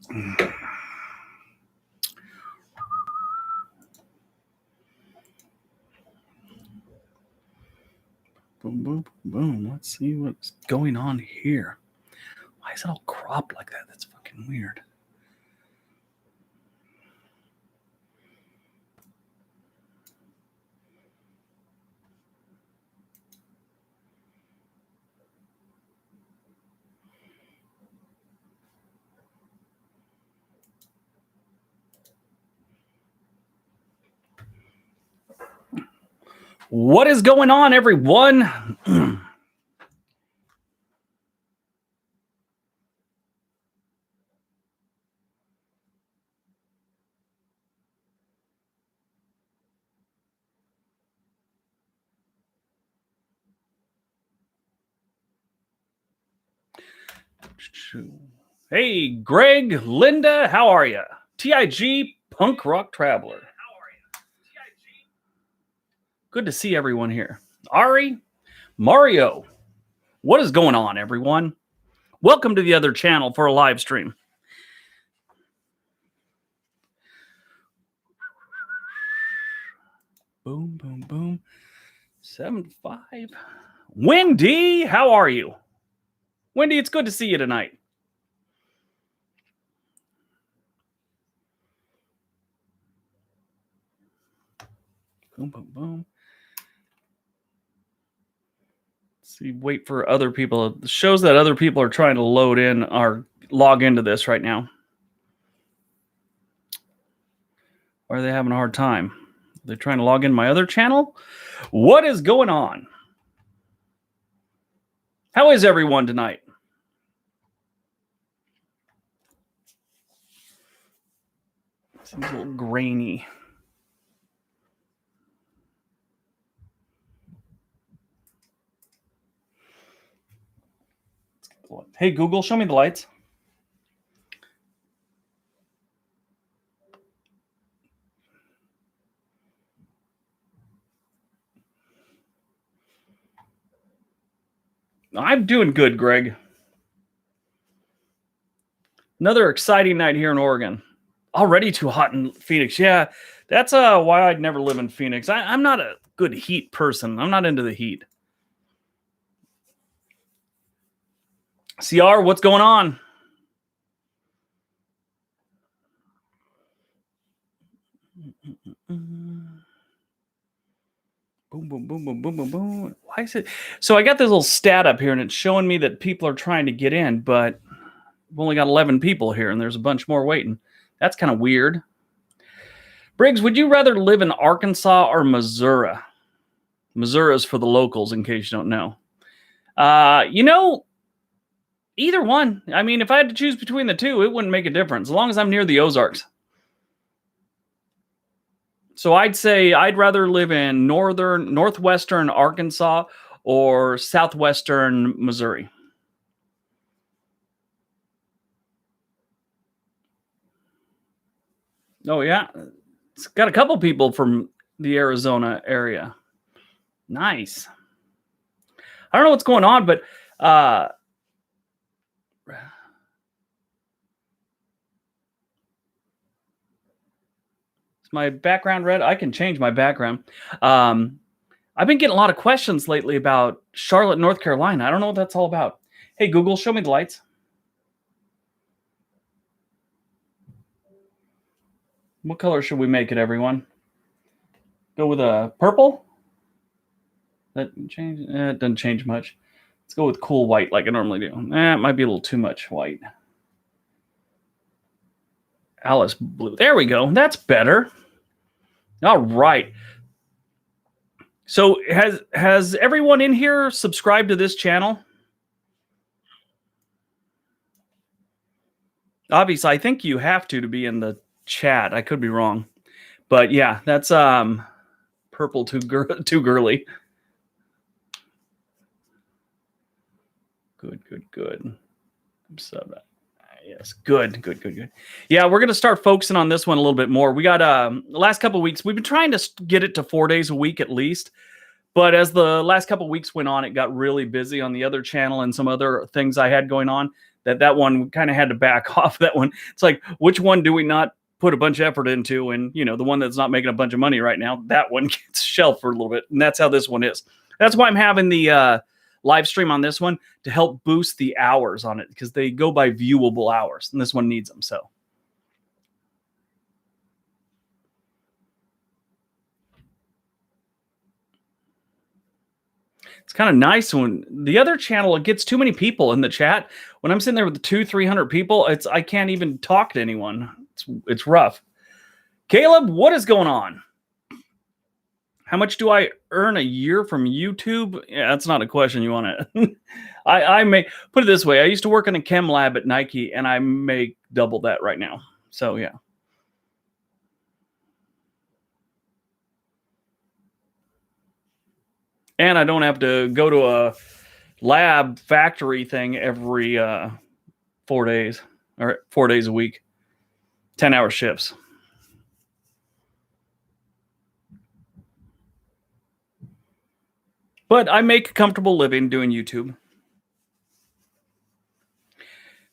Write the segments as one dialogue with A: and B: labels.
A: Boom, boom, boom. Let's see what's going on here. Why is it all cropped like that? That's fucking weird. What is going on, everyone? Hey, Greg, Linda, how are you? TIG, Punk Rock Traveler. Good to see everyone here. Ari, Mario, what is going on, everyone? Welcome to the other channel for a live stream. Boom, boom, boom. 7-5. Wendy, how are you? Wendy, it's good to see you tonight. Boom, boom, boom. Let's see, wait for other people. It shows that other people are trying to load in or log into this right now. Or are they having a hard time? They're trying to log in my other channel? What is going on? How is everyone tonight? Seems a little grainy. Hey, Google, show me the lights. I'm doing good, Greg. Another exciting night here in Oregon. Already too hot in Phoenix. Yeah, that's why I'd never live in Phoenix. I'm not a good heat person. I'm not into the heat. CR, what's going on? Boom, boom, boom, boom, boom, boom, boom. Why is it? So I got this little stat up here, and it's showing me that people are trying to get in, but we've only got 11 people here, and there's a bunch more waiting. That's kind of weird. Briggs, would you rather live in Arkansas or Missouri? Missouri is for the locals, in case you don't know. Either one. I mean, if I had to choose between the two, it wouldn't make a difference, as long as I'm near the Ozarks. So I'd say I'd rather live in northwestern Arkansas or southwestern Missouri. Oh, yeah. It's got a couple people from the Arizona area. Nice. I don't know what's going on, but is my background red? I can change my background. I've been getting a lot of questions lately about Charlotte, North Carolina. I don't know what that's all about. Hey, Google, show me the lights. What color should we make it, everyone? Go with a purple? That change? It doesn't change much. Let's go with cool white like I normally do. It might be a little too much white. Alice blue. There we go. That's better. All right. So has everyone in here subscribed to this channel? Obviously, I think you have to be in the chat. I could be wrong. But yeah, that's purple too girly. Good. So yes, good. Yeah, we're going to start focusing on this one a little bit more. We got the last couple of weeks, we've been trying to get it to 4 days a week at least. But as the last couple of weeks went on, it got really busy on the other channel and some other things I had going on that one kind of had to back off that one. It's like, which one do we not put a bunch of effort into? And, the one that's not making a bunch of money right now, that one gets shelved for a little bit. And that's how this one is. That's why I'm having the live stream on this one to help boost the hours on it, because they go by viewable hours, and this one needs them. So it's kind of nice when the other channel, it gets too many people in the chat. When I'm sitting there with 200-300 people, I can't even talk to anyone. It's rough. Caleb, what is going on? How much do I earn a year from YouTube? Yeah, that's not a question you want to. I may put it this way. I used to work in a chem lab at Nike, and I make double that right now. So yeah. And I don't have to go to a lab factory thing every 4 days or 4 days a week, 10-hour shifts. But I make a comfortable living doing YouTube.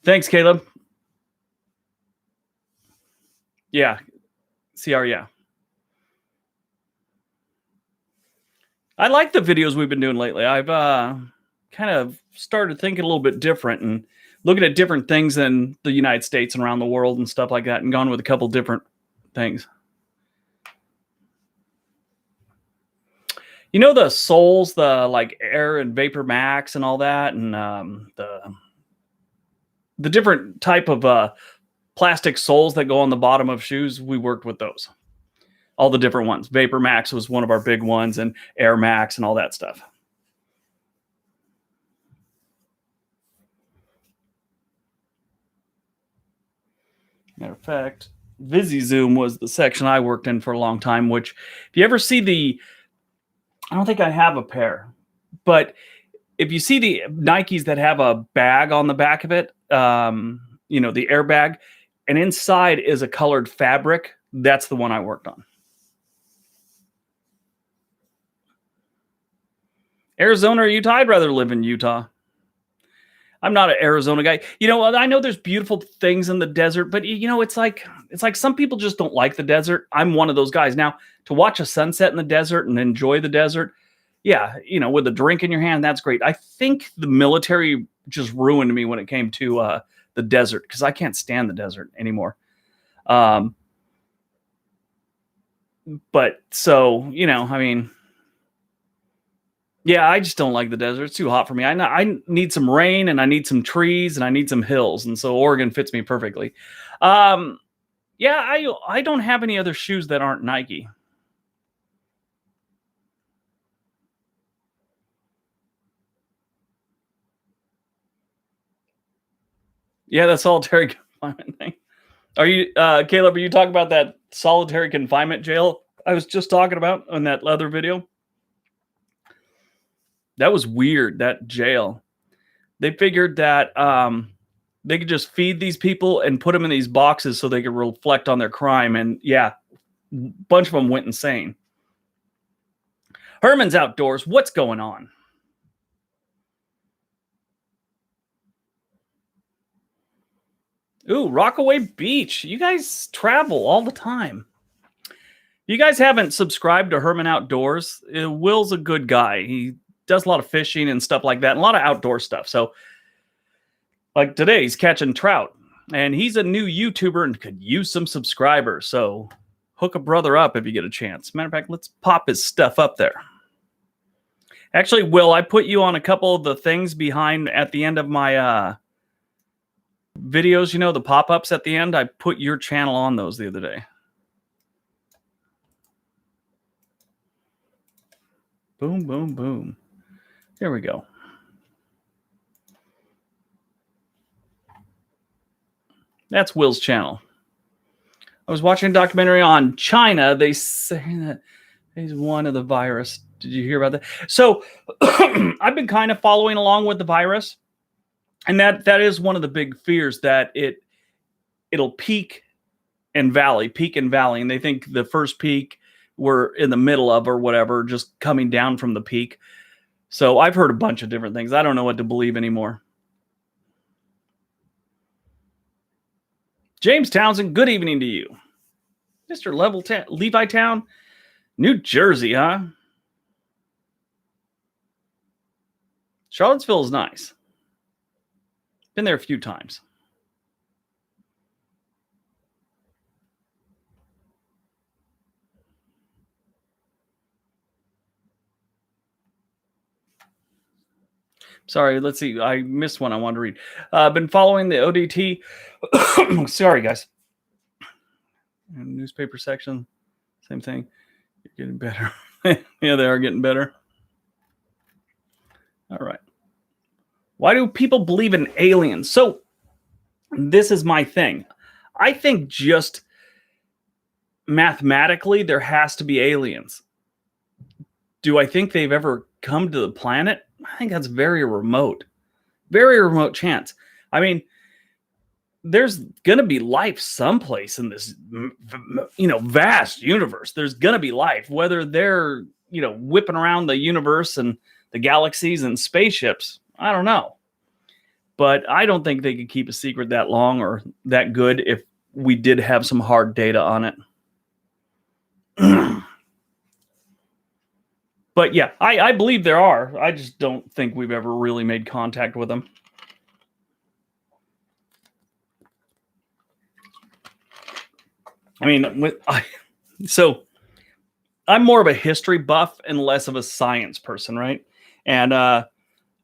A: Thanks, Caleb. Yeah. CR, yeah. I like the videos we've been doing lately. I've kind of started thinking a little bit different and looking at different things in the United States and around the world and stuff like that, and gone with a couple different things. The soles, the like Air and Vapor Max and all that, and the different type of plastic soles that go on the bottom of shoes. We worked with those, all the different ones. Vapor Max was one of our big ones, and Air Max and all that stuff. Matter of fact, VisiZoom was the section I worked in for a long time, which if you ever see I don't think I have a pair, but if you see the Nikes that have a bag on the back of it, the airbag, and inside is a colored fabric, that's the one I worked on. Arizona or Utah? I'd rather live in Utah. I'm not an Arizona guy. I know there's beautiful things in the desert, but it's like some people just don't like the desert. I'm one of those guys. Now, to watch a sunset in the desert and enjoy the desert, yeah, with a drink in your hand, that's great. I think the military just ruined me when it came to the desert, because I can't stand the desert anymore. But so, yeah, I just don't like the desert. It's too hot for me. I need some rain, and I need some trees, and I need some hills. And so Oregon fits me perfectly. Yeah, I don't have any other shoes that aren't Nike. Yeah, that solitary confinement thing. Are you, Caleb, are you talking about that solitary confinement jail I was just talking about on that other video? That was weird, that jail. They figured that they could just feed these people and put them in these boxes so they could reflect on their crime. And yeah, a bunch of them went insane. Herman's Outdoors, what's going on? Ooh, Rockaway Beach. You guys travel all the time. If you guys haven't subscribed to Herman Outdoors, Will's a good guy. He does a lot of fishing and stuff like that, and a lot of outdoor stuff. So, like today, he's catching trout, and he's a new YouTuber and could use some subscribers. So, hook a brother up if you get a chance. Matter of fact, let's pop his stuff up there. Actually, Will, I put you on a couple of the things behind at the end of my videos, the pop-ups at the end. I put your channel on those the other day. Boom, boom, boom. There we go. That's Will's channel. I was watching a documentary on China. They say that he's one of the virus. Did you hear about that? So I've been kind of following along with the virus. And that is one of the big fears, that it'll peak and valley. And they think the first peak we're in the middle of or whatever, just coming down from the peak. So I've heard a bunch of different things. I don't know what to believe anymore. James Townsend, good evening to you. Mr. Levi Town, New Jersey, huh? Charlottesville is nice. Been there a few times. Sorry, let's see. I missed one I wanted to read. Been following the ODT. Sorry, guys. Newspaper section, same thing. You're getting better. Yeah, they are getting better. All right. Why do people believe in aliens? So, this is my thing. I think just mathematically, there has to be aliens. Do I think they've ever come to the planet? I think that's very remote chance. I mean, there's going to be life someplace in this, vast universe. There's going to be life, whether they're, whipping around the universe and the galaxies and spaceships. I don't know. But I don't think they could keep a secret that long or that good if we did have some hard data on it. But yeah, I believe there are. I just don't think we've ever really made contact with them. I mean, so I'm more of a history buff and less of a science person, right? And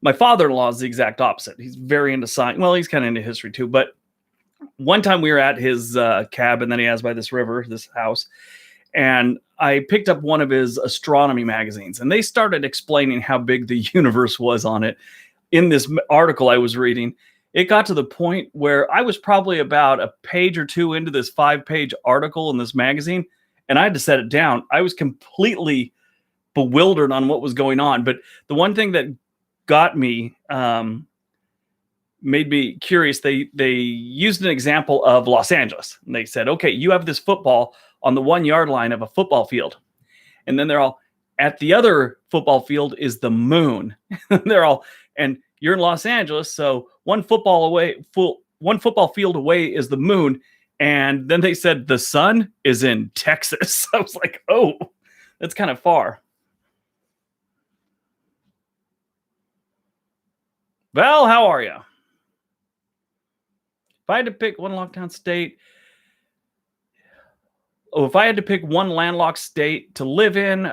A: my father-in-law is the exact opposite. He's very into science. Well, he's kind of into history too. But one time we were at his cabin that he has by this river, this house, and I picked up one of his astronomy magazines, and they started explaining how big the universe was on it. In this article I was reading, it got to the point where I was probably about a page or two into this 5-page article in this magazine, and I had to set it down. I was completely bewildered on what was going on. But the one thing that got me, made me curious, they used an example of Los Angeles. And they said, okay, you have this football on the 1 yard line of a football field. And then they're all, at the other football field is the moon. They're all, and you're in Los Angeles, so one football field away is the moon. And then they said the sun is in Texas. I was like, oh, that's kind of far. Val, how are you? If I had to pick one lockdown state, if I had to pick one landlocked state to live in,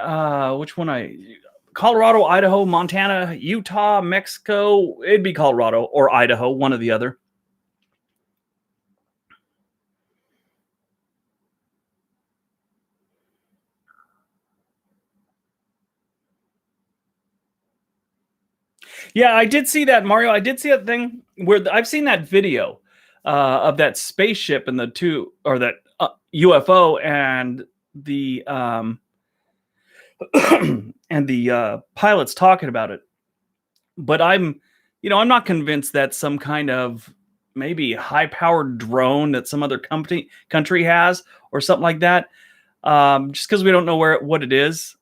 A: which one? Colorado, Idaho, Montana, Utah, Mexico. It'd be Colorado or Idaho, one or the other. Yeah, I did see that, Mario. I did see that thing where I've seen that video of that spaceship and that UFO and the and the pilots talking about it. But I'm not convinced that's some kind of maybe high-powered drone that some other country has or something like that. Just because we don't know what it is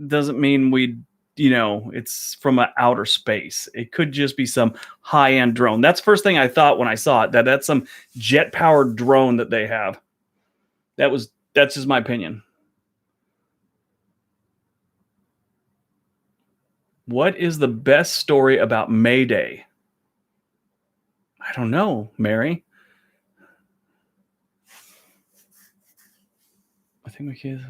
A: doesn't mean it's from outer space. It could just be some high-end drone. That's the first thing I thought when I saw it, that's some jet-powered drone that they have. That's just my opinion. What is the best story about May Day? I don't know, Mary. I think we can.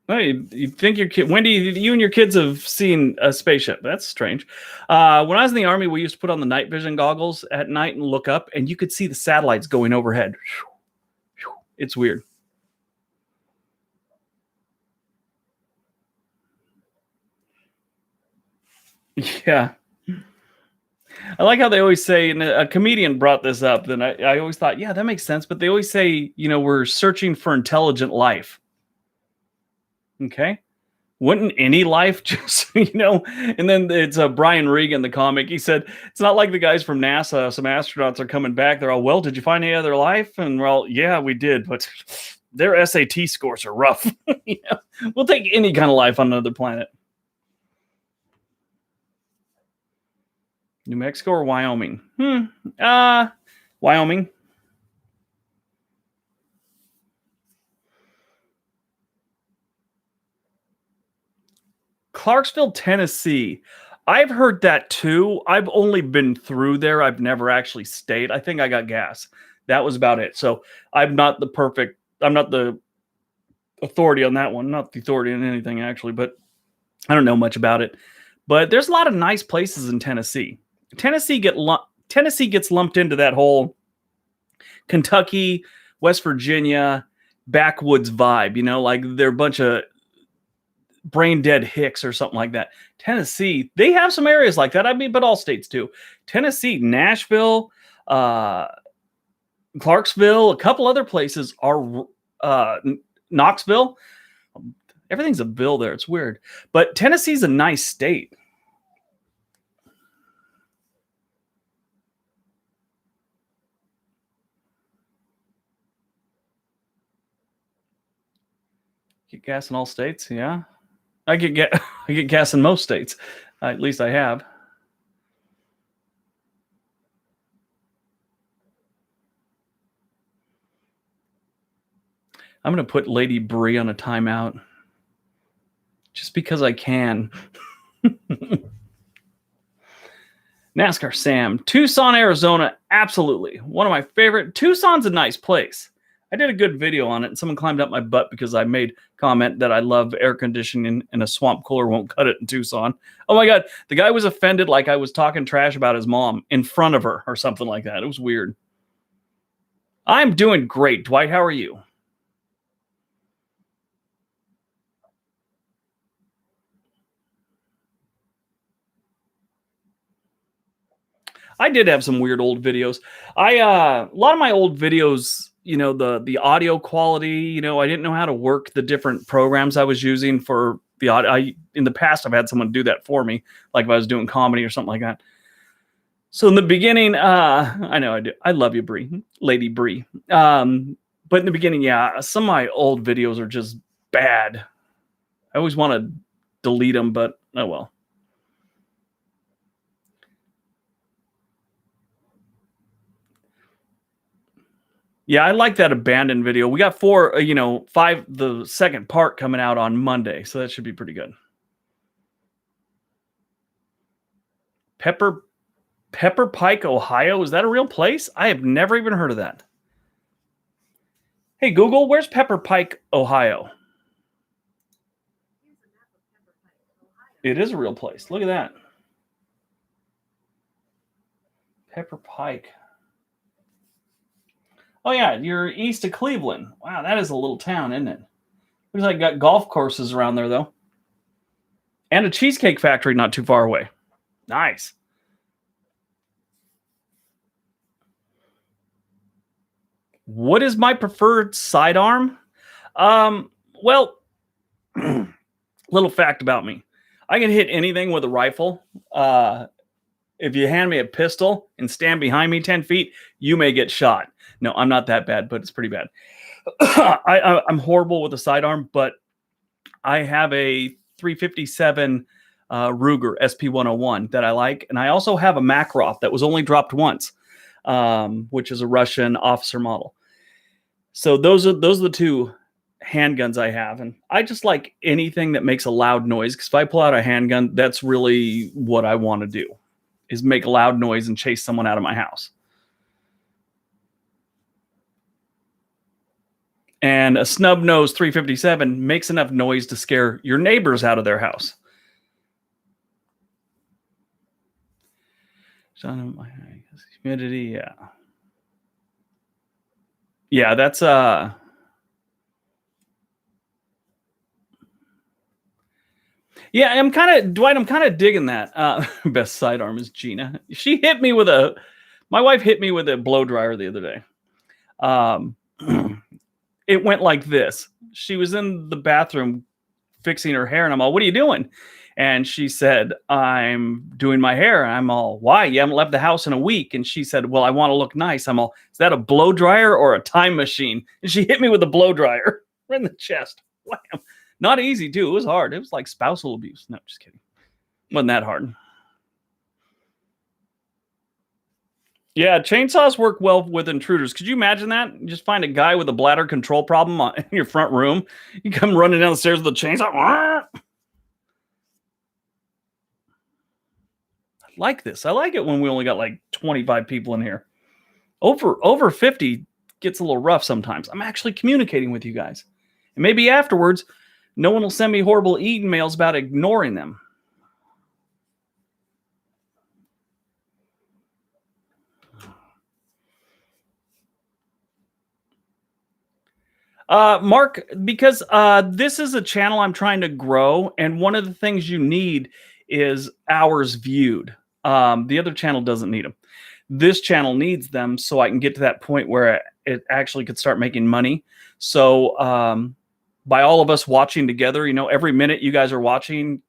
A: Well, you think your kid, Wendy, you and your kids have seen a spaceship. That's strange. When I was in the Army, we used to put on the night vision goggles at night and look up, and you could see the satellites going overhead. It's weird. Yeah. I like how they always say, and a comedian brought this up, and I always thought, yeah, that makes sense. But they always say, we're searching for intelligent life. Okay. Wouldn't any life just, and then it's Brian Regan, the comic. He said, it's not like the guys from NASA, some astronauts are coming back. They're all, well, did you find any other life? And we're all, yeah, we did. But their SAT scores are rough. We'll take any kind of life on another planet. New Mexico or Wyoming? Wyoming. Clarksville, Tennessee. I've heard that too. I've only been through there. I've never actually stayed. I think I got gas. That was about it. So I'm not the authority on that one. Not the authority on anything actually, but I don't know much about it. But there's a lot of nice places in Tennessee. Tennessee gets lumped into that whole Kentucky, West Virginia, backwoods vibe, like they're a bunch of brain dead hicks or something like that. Tennessee, they have some areas like that. I mean, but all states do. Tennessee, Nashville, Clarksville, a couple other places are Knoxville. Everything's a bill there. It's weird. But Tennessee's a nice state. Get gas in all states, yeah. I get gas in most states. At least I have. I'm going to put Lady Bree on a timeout just because I can. NASCAR Sam, Tucson, Arizona, absolutely. One of my favorite. Tucson's a nice place. I did a good video on it, and someone climbed up my butt because I made comment that I love air conditioning and a swamp cooler won't cut it in Tucson. Oh my God. The guy was offended like I was talking trash about his mom in front of her or something like that. It was weird. I'm doing great. Dwight, how are you? I did have some weird old videos. A lot of my old videos, the audio quality, I didn't know how to work the different programs I was using for the audio. In the past, I've had someone do that for me, like if I was doing comedy or something like that. So in the beginning, I know I do. I love you, Bree, Lady Bree. But in the beginning, yeah, some of my old videos are just bad. I always want to delete them, but oh well. Yeah, I like that abandoned video. We got 5, the second part coming out on Monday, so that should be pretty good. Pepper Pike, Ohio. Is that a real place? I have never even heard of that. Hey, Google, where's Pepper Pike, Ohio? It is a real place. Look at that. Pepper Pike. Oh, yeah, you're east of Cleveland. Wow, that is a little town, isn't it? Looks like got golf courses around there, though. And a cheesecake factory not too far away. Nice. What is my preferred sidearm? Well, little fact about me. I can hit anything with a rifle. If you hand me a pistol and stand behind me 10 feet, you may get shot. No, I'm not that bad, but it's pretty bad. I'm horrible with a sidearm, but I have a 357 Ruger SP101 that I like. And I also have a Makarov that was only dropped once, which is a Russian officer model. So those are the two handguns I have. And I just like anything that makes a loud noise. Because if I pull out a handgun, that's really what I want to do, is make a loud noise and chase someone out of my house. And a snub nose 357 makes enough noise to scare your neighbors out of their house. Humidity, yeah. Yeah, that's yeah, Dwight, I'm kind of digging that. Best sidearm is Gina. My wife hit me with a blow dryer the other day. It went like this. She was in the bathroom fixing her hair, and I'm all, "What are you doing?" And she said, "I'm doing my hair." And I'm all, "Why? You haven't left the house in a week." And she said, "Well, I want to look nice." I'm all, "Is that a blow dryer or a time machine?" And she hit me with a blow dryer right in the chest. Wham. Not easy, too. It was hard. It was like spousal abuse. No, just kidding. Wasn't that hard. Yeah, chainsaws work well with intruders. Could you imagine that? You just find a guy with a bladder control problem in your front room. You come running down the stairs with a chainsaw. I like this. I like it when we only got like 25 people in here. Over 50 gets a little rough sometimes. I'm actually communicating with you guys. And maybe afterwards, no one will send me horrible emails about ignoring them. Mark, because this is a channel I'm trying to grow, and one of the things you need is hours viewed. The other channel doesn't need them. This channel needs them so I can get to that point where it actually could start making money. So, by all of us watching together, every minute you guys are watching,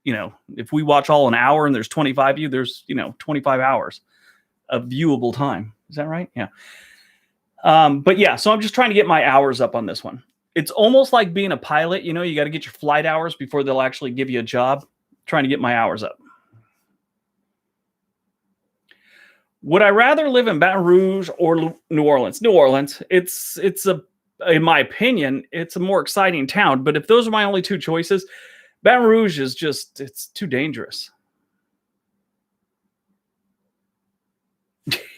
A: if we watch all an hour and there's 25 of you, there's, 25 hours of viewable time. Is that right? Yeah. But yeah, so I'm just trying to get my hours up on this one. It's almost like being a pilot. You got to get your flight hours before they'll actually give you a job. Trying to get my hours up. Would I rather live in Baton Rouge or New Orleans? New Orleans. In my opinion, it's a more exciting town. But if those are my only two choices, Baton Rouge is it's too dangerous.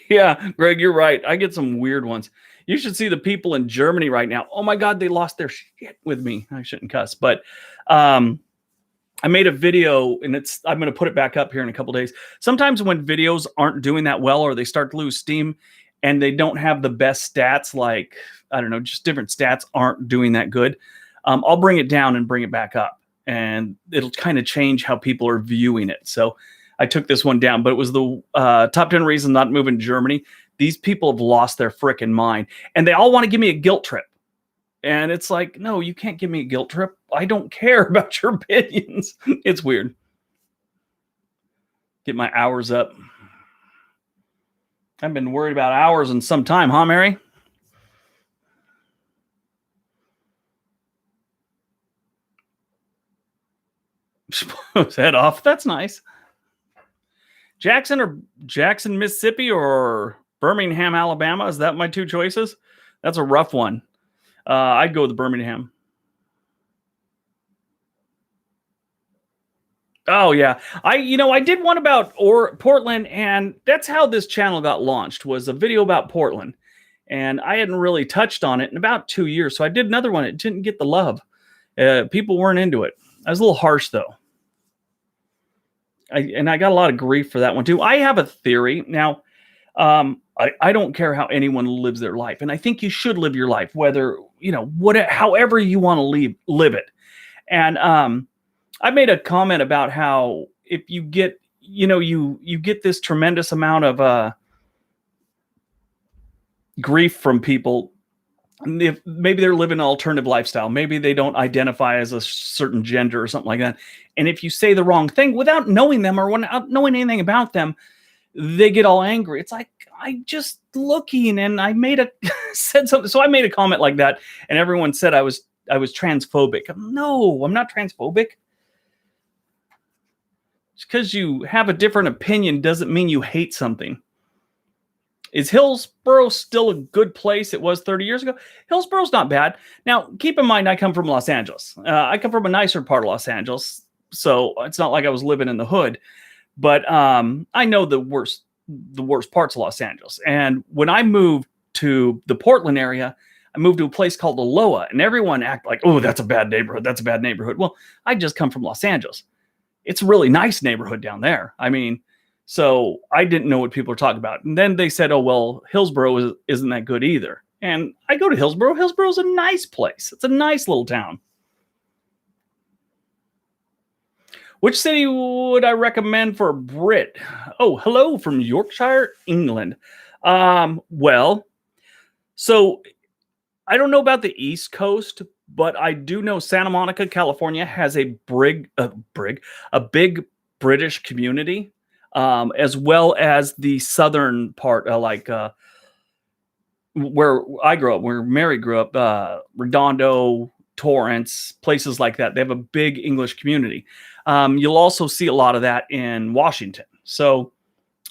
A: Yeah, Greg, you're right. I get some weird ones. You should see the people in Germany right now. Oh my God, they lost their shit with me. I shouldn't cuss, but I made a video, and I'm going to put it back up here in a couple days. Sometimes when videos aren't doing that well, or they start to lose steam, and they don't have the best stats, like, I don't know, just different stats aren't doing that good, I'll bring it down and bring it back up, and it'll kind of change how people are viewing it. So I took this one down, but it was the top 10 reasons not to move in Germany. These people have lost their frickin' mind, and they all want to give me a guilt trip. And it's like, no, you can't give me a guilt trip. I don't care about your opinions. It's weird. Get my hours up. I've been worried about hours in some time, huh, Mary? Head off. That's nice. Jackson, Mississippi, or Birmingham, Alabama? Is that my two choices? That's a rough one. I'd go with Birmingham. Oh yeah, I did one about Portland, and that's how this channel got launched. Was a video about Portland, and I hadn't really touched on it in about 2 years. So I did another one. It didn't get the love. People weren't into it. I was a little harsh though. I got a lot of grief for that one too. I have a theory now. I don't care how anyone lives their life, and I think you should live your life, whether however you want to live it. And I made a comment about how if you get you get this tremendous amount of grief from people. If maybe they're living an alternative lifestyle, maybe they don't identify as a certain gender or something like that. And if you say the wrong thing without knowing them or without knowing anything about them, they get all angry. It's like, I just looking, and I said something. So I made a comment like that, and everyone said I was transphobic. No, I'm not transphobic. Just because you have a different opinion doesn't mean you hate something. Is Hillsboro still a good place? It was 30 years ago. Hillsboro's not bad. Now, keep in mind, I come from Los Angeles. I come from a nicer part of Los Angeles, so it's not like I was living in the hood. But I know the worst parts of Los Angeles. And when I moved to the Portland area, I moved to a place called Aloha, and everyone acted like, oh, that's a bad neighborhood. That's a bad neighborhood. Well, I just come from Los Angeles. It's a really nice neighborhood down there. I mean, so I didn't know what people were talking about. And then they said, oh, well, Hillsboro isn't that good either. And I go to Hillsboro. Hillsboro's a nice place. It's a nice little town. Which city would I recommend for a Brit? Oh, hello from Yorkshire, England. Well, so I don't know about the East Coast, but I do know Santa Monica, California has a big British community, as well as the southern part, where I grew up, where Mary grew up, Redondo, Torrance, places like that. They have a big English community. You'll also see a lot of that in Washington. So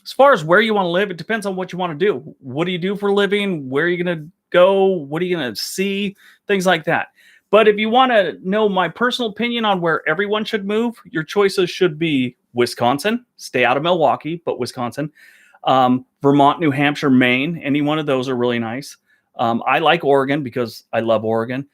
A: As far as where you want to live, it depends on what you want to do. What do you do for a living? Where are you going to go? What are you going to see? Things like that. But if you want to know my personal opinion on where everyone should move, your choices should be Wisconsin, stay out of Milwaukee, but Wisconsin, Vermont, New Hampshire, Maine. Any one of those are really nice. I like Oregon because I love Oregon.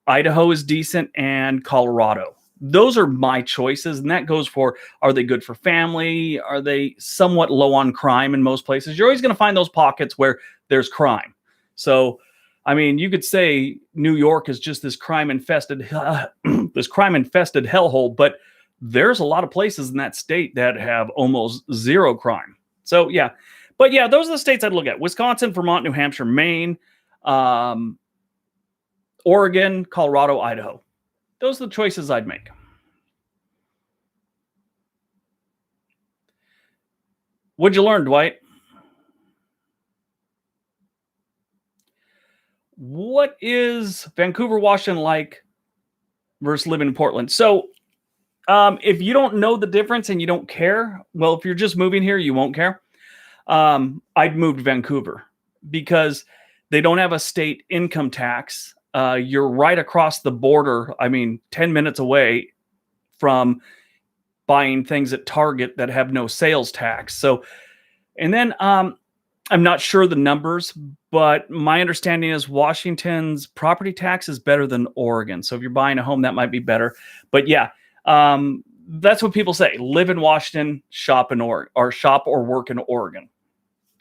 A: Idaho is decent, and Colorado. Those are my choices, and that goes for, are they good for family? Are they somewhat low on crime in most places? You're always going to find those pockets where there's crime. So, I mean, you could say New York is just this crime infested this crime infested hellhole, but there's a lot of places in that state that have almost zero crime. So, yeah. But yeah, those are the states I'd look at: Wisconsin, Vermont, New Hampshire, Maine, um, Oregon, Colorado, Idaho. Those are the choices I'd make. What'd you learn, Dwight? What is Vancouver, Washington like versus living in Portland? So, if you don't know the difference and you don't care, well, if you're just moving here, you won't care. I'd move to Vancouver because they don't have a state income tax. You're right across the border. I mean, 10 minutes away from buying things at Target that have no sales tax. So, and then I'm not sure the numbers, but my understanding is Washington's property tax is better than Oregon. So if you're buying a home, that might be better. But yeah, that's what people say: live in Washington, shop in Oregon, or shop or work in Oregon.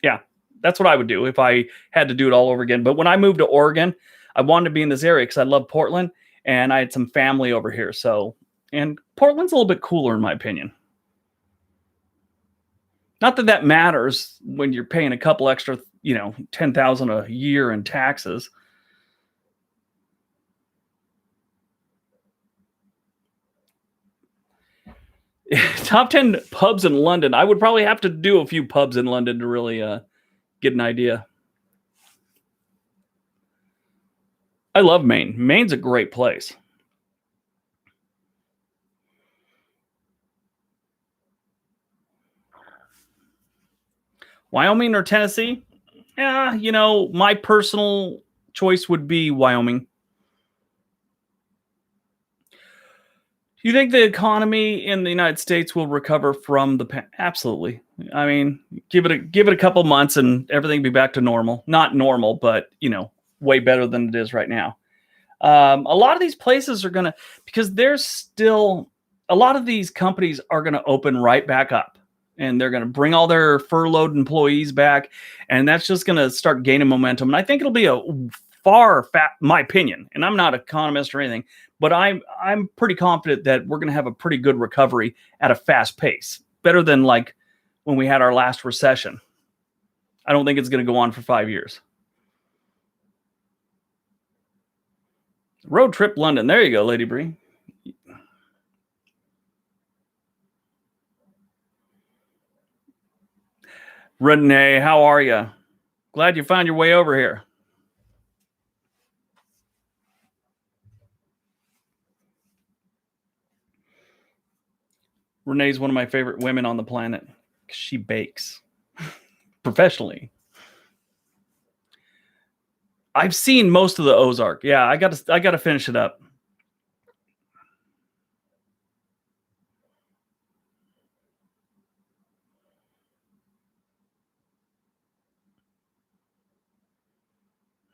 A: Yeah, that's what I would do if I had to do it all over again. But when I moved to Oregon, I wanted to be in this area because I love Portland and I had some family over here. So, and Portland's a little bit cooler in my opinion. Not that that matters when you're paying a couple extra, 10,000 a year in taxes. Top 10 pubs in London. I would probably have to do a few pubs in London to really get an idea. I love Maine. Maine's a great place. Wyoming or Tennessee? Yeah, my personal choice would be Wyoming. Do you think the economy in the United States will recover from the Absolutely. I mean, give it a couple months and everything be back to normal. Not normal, but way better than it is right now. A lot of these places are gonna, because there's still a lot of these companies are gonna open right back up, and they're gonna bring all their furloughed employees back, and that's just gonna start gaining momentum. And I think it'll be my opinion, and I'm not an economist or anything, but I'm pretty confident that we're gonna have a pretty good recovery at a fast pace, better than like when we had our last recession. I don't think it's gonna go on for 5 years. Road trip London. There you go, Lady Bree. Renee, how are you? Glad you found your way over here. Renee's one of my favorite women on the planet. She bakes professionally. I've seen most of the Ozark. Yeah, I got to finish it up.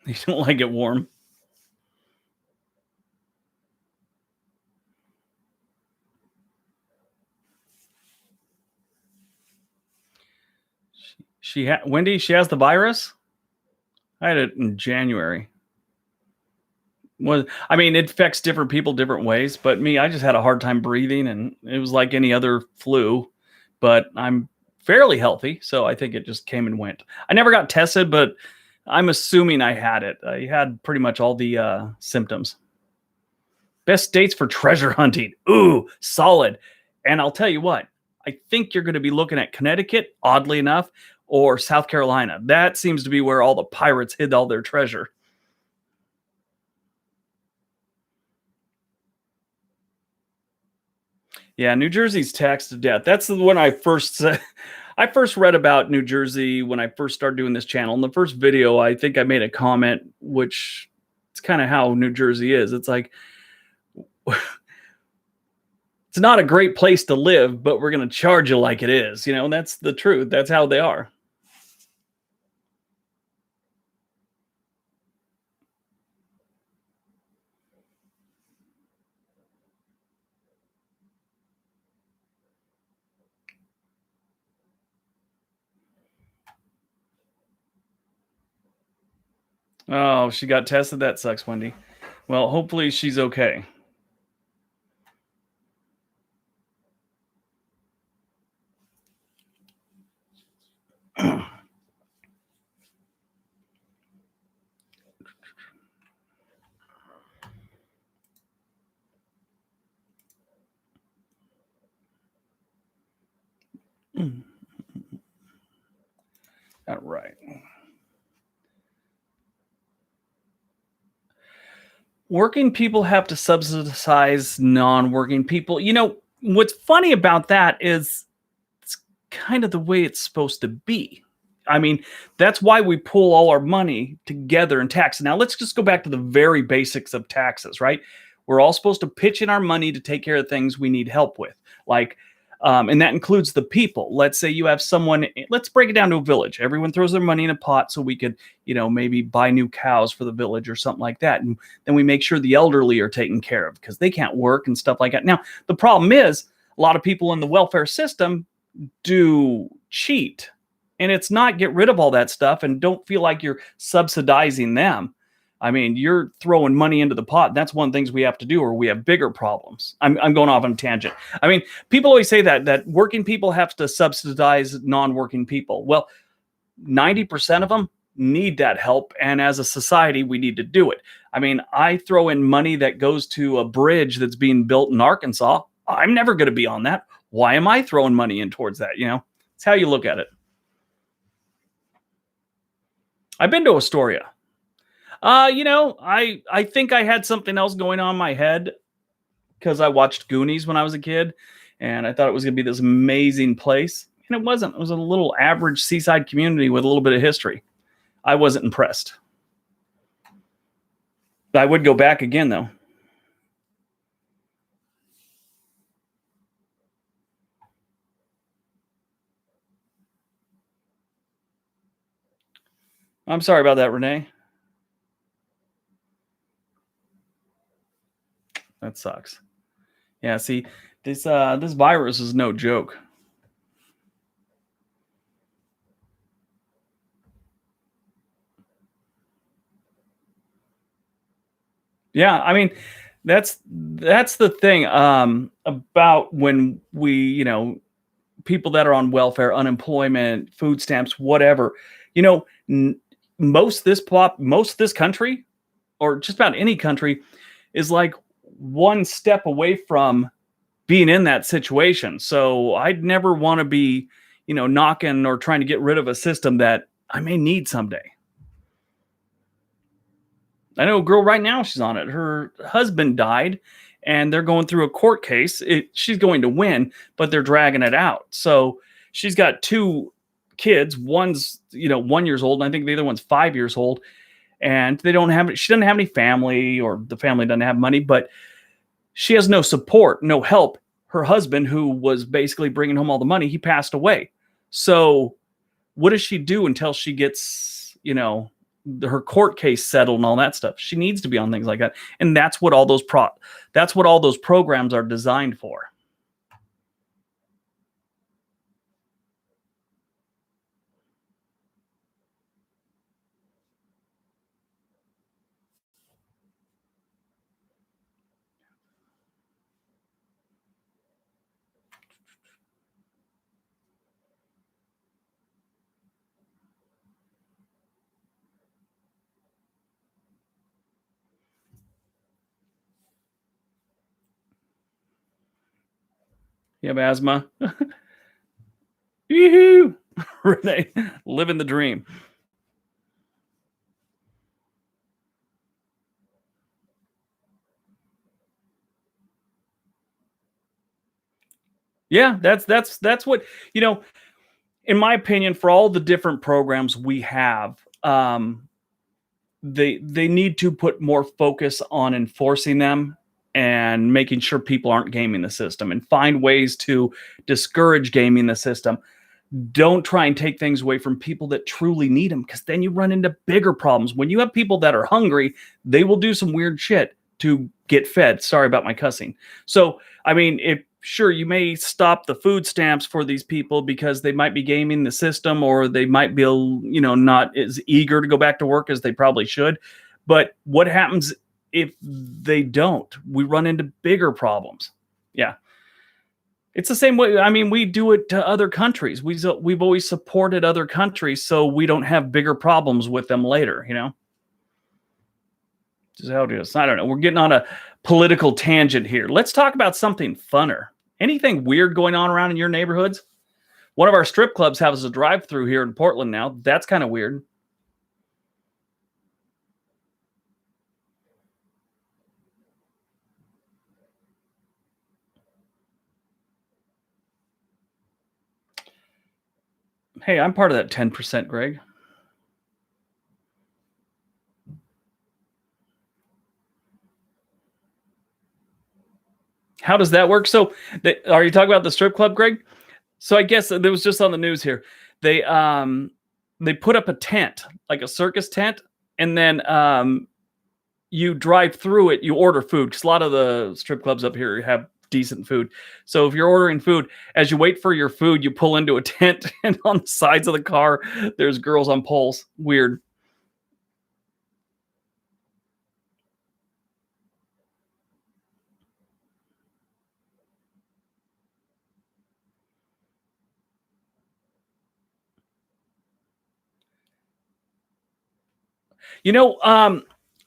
A: You don't like it warm? Wendy, she has the virus? I had it in January. Well, I mean, it affects different people different ways, but me, I just had a hard time breathing, and it was like any other flu, but I'm fairly healthy, so I think it just came and went. I never got tested, but I'm assuming I had it. I had pretty much all the symptoms. Best states for treasure hunting. Ooh, solid. And I'll tell you what, I think you're going to be looking at Connecticut, oddly enough, or South Carolina. That seems to be where all the pirates hid all their treasure. Yeah, New Jersey's taxed to death. That's when I first said, I first read about New Jersey when I first started doing this channel. In the first video, I think I made a comment, which it's kind of how New Jersey is. It's like, it's not a great place to live, but we're going to charge you like it is. And that's the truth. That's how they are. Oh, she got tested. That sucks, Wendy. Well, hopefully she's okay. All right. Working people have to subsidize non-working people. What's funny about that is it's kind of the way it's supposed to be. I mean, that's why we pull all our money together in taxes. Now, let's just go back to the very basics of taxes, right? We're all supposed to pitch in our money to take care of things we need help with, like, and that includes the people. Let's say you have someone. Let's break it down to a village. Everyone throws their money in a pot so we could, maybe buy new cows for the village or something like that, and then we make sure the elderly are taken care of because they can't work and stuff like that. Now, the problem is a lot of people in the welfare system do cheat, and it's not get rid of all that stuff and don't feel like you're subsidizing them. I mean, you're throwing money into the pot. That's one of the things we have to do, or we have bigger problems. I'm going off on a tangent. I mean, people always say that working people have to subsidize non-working people. Well, 90% of them need that help, and as a society, we need to do it. I mean, I throw in money that goes to a bridge that's being built in Arkansas. I'm never going to be on that. Why am I throwing money in towards that? It's how you look at it. I've been to Astoria. I think I had something else going on in my head because I watched Goonies when I was a kid, and I thought it was going to be this amazing place, and it wasn't. It was a little average seaside community with a little bit of history. I wasn't impressed. I would go back again, though. I'm sorry about that, Renee. That sucks. Yeah, see, this virus is no joke. Yeah, I mean, that's the thing about when we, people that are on welfare, unemployment, food stamps, whatever. You know, n- most of this country, or just about any country, is like one step away from being in that situation. So I'd never want to be, knocking or trying to get rid of a system that I may need someday. I know a girl right now, she's on it. Her husband died and they're going through a court case. She's going to win, but they're dragging it out. So she's got two kids. One's, 1 year old, and I think the other one's 5 years old. And she doesn't have any family, or the family doesn't have money, but she has no support, no help. Her husband, who was basically bringing home all the money, he passed away. So what does she do until she gets, her court case settled and all that stuff? She needs to be on things like that, and that's what all those programs are designed for. You have asthma? Yoo-hoo! Renee, living the dream. Yeah, that's what you know. in my opinion, for all the different programs we have, they need to put more focus on enforcing them and making sure people aren't gaming the system, and find ways to discourage gaming the system. Don't try and take things away from people that truly need them, because then you run into bigger problems. When you have people that are hungry, they will do some weird shit to get fed. Sorry about my cussing. So, I mean, if sure, you may stop the food stamps for these people because they might be gaming the system, or they might be, not as eager to go back to work as they probably should. But what happens if they don't? We run into bigger problems. Yeah. It's the same way. I mean, we do it to other countries. We've always supported other countries so we don't have bigger problems with them later, Just how it is. I don't know. We're getting on a political tangent here. Let's talk about something funner. Anything weird going on around in your neighborhoods? One of our strip clubs has a drive-through here in Portland now. That's kind of weird. Hey, I'm part of that 10%, Greg. How does that work? So, are you talking about the strip club, Greg? So I guess it was just on the news here. They put up a tent, like a circus tent, and then you drive through it. You order food, because a lot of the strip clubs up here have decent food. So if you're ordering food, as you wait for your food, you pull into a tent, and on the sides of the car, there's girls on poles. Weird.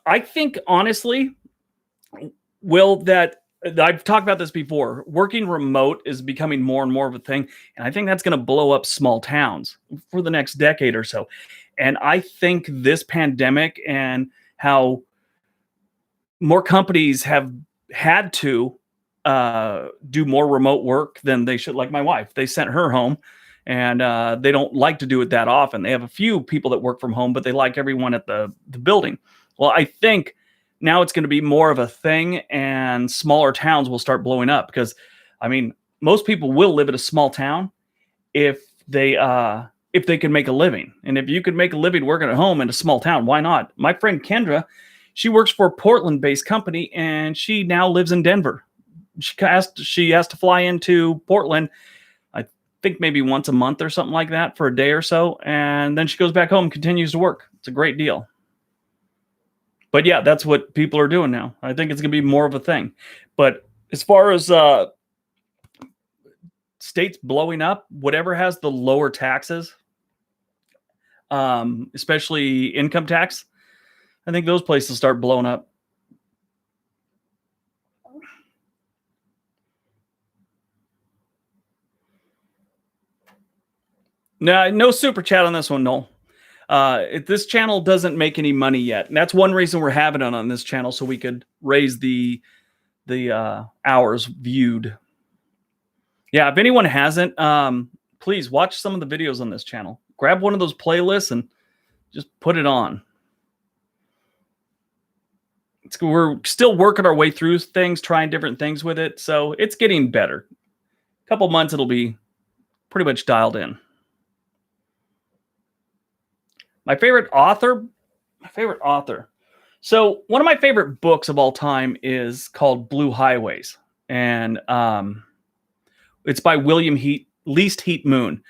A: I think honestly, Will, that I've talked about this before. Working remote is becoming more and more of a thing, and I think that's going to blow up small towns for the next decade or so. And I think this pandemic, and how more companies have had to do more remote work than they should. Like my wife, they sent her home, and they don't like to do it that often. They have a few people that work from home, but they like everyone at the building. Well, I think now it's going to be more of a thing, and smaller towns will start blowing up, because, I mean, most people will live in a small town if they can make a living. And if you could make a living working at home in a small town, why not? My friend Kendra, she works for a Portland-based company, and she now lives in Denver. She has to fly into Portland, I think maybe once a month or something like that, for a day or so, and then she goes back home and continues to work. It's a great deal. But yeah, that's what people are doing now. I think it's going to be more of a thing. But as far as states blowing up, whatever has the lower taxes, especially income tax, I think those places start blowing up. No super chat on this one, Noel. This channel doesn't make any money yet, and that's one reason we're having it on this channel, so we could raise the hours viewed. Yeah, if anyone hasn't, please watch some of the videos on this channel. Grab one of those playlists and just put it on. We're still working our way through things, trying different things with it, so it's getting better. A couple months, it'll be pretty much dialed in. My favorite author. So one of my favorite books of all time is called Blue Highways, and it's by William Least Heat Moon.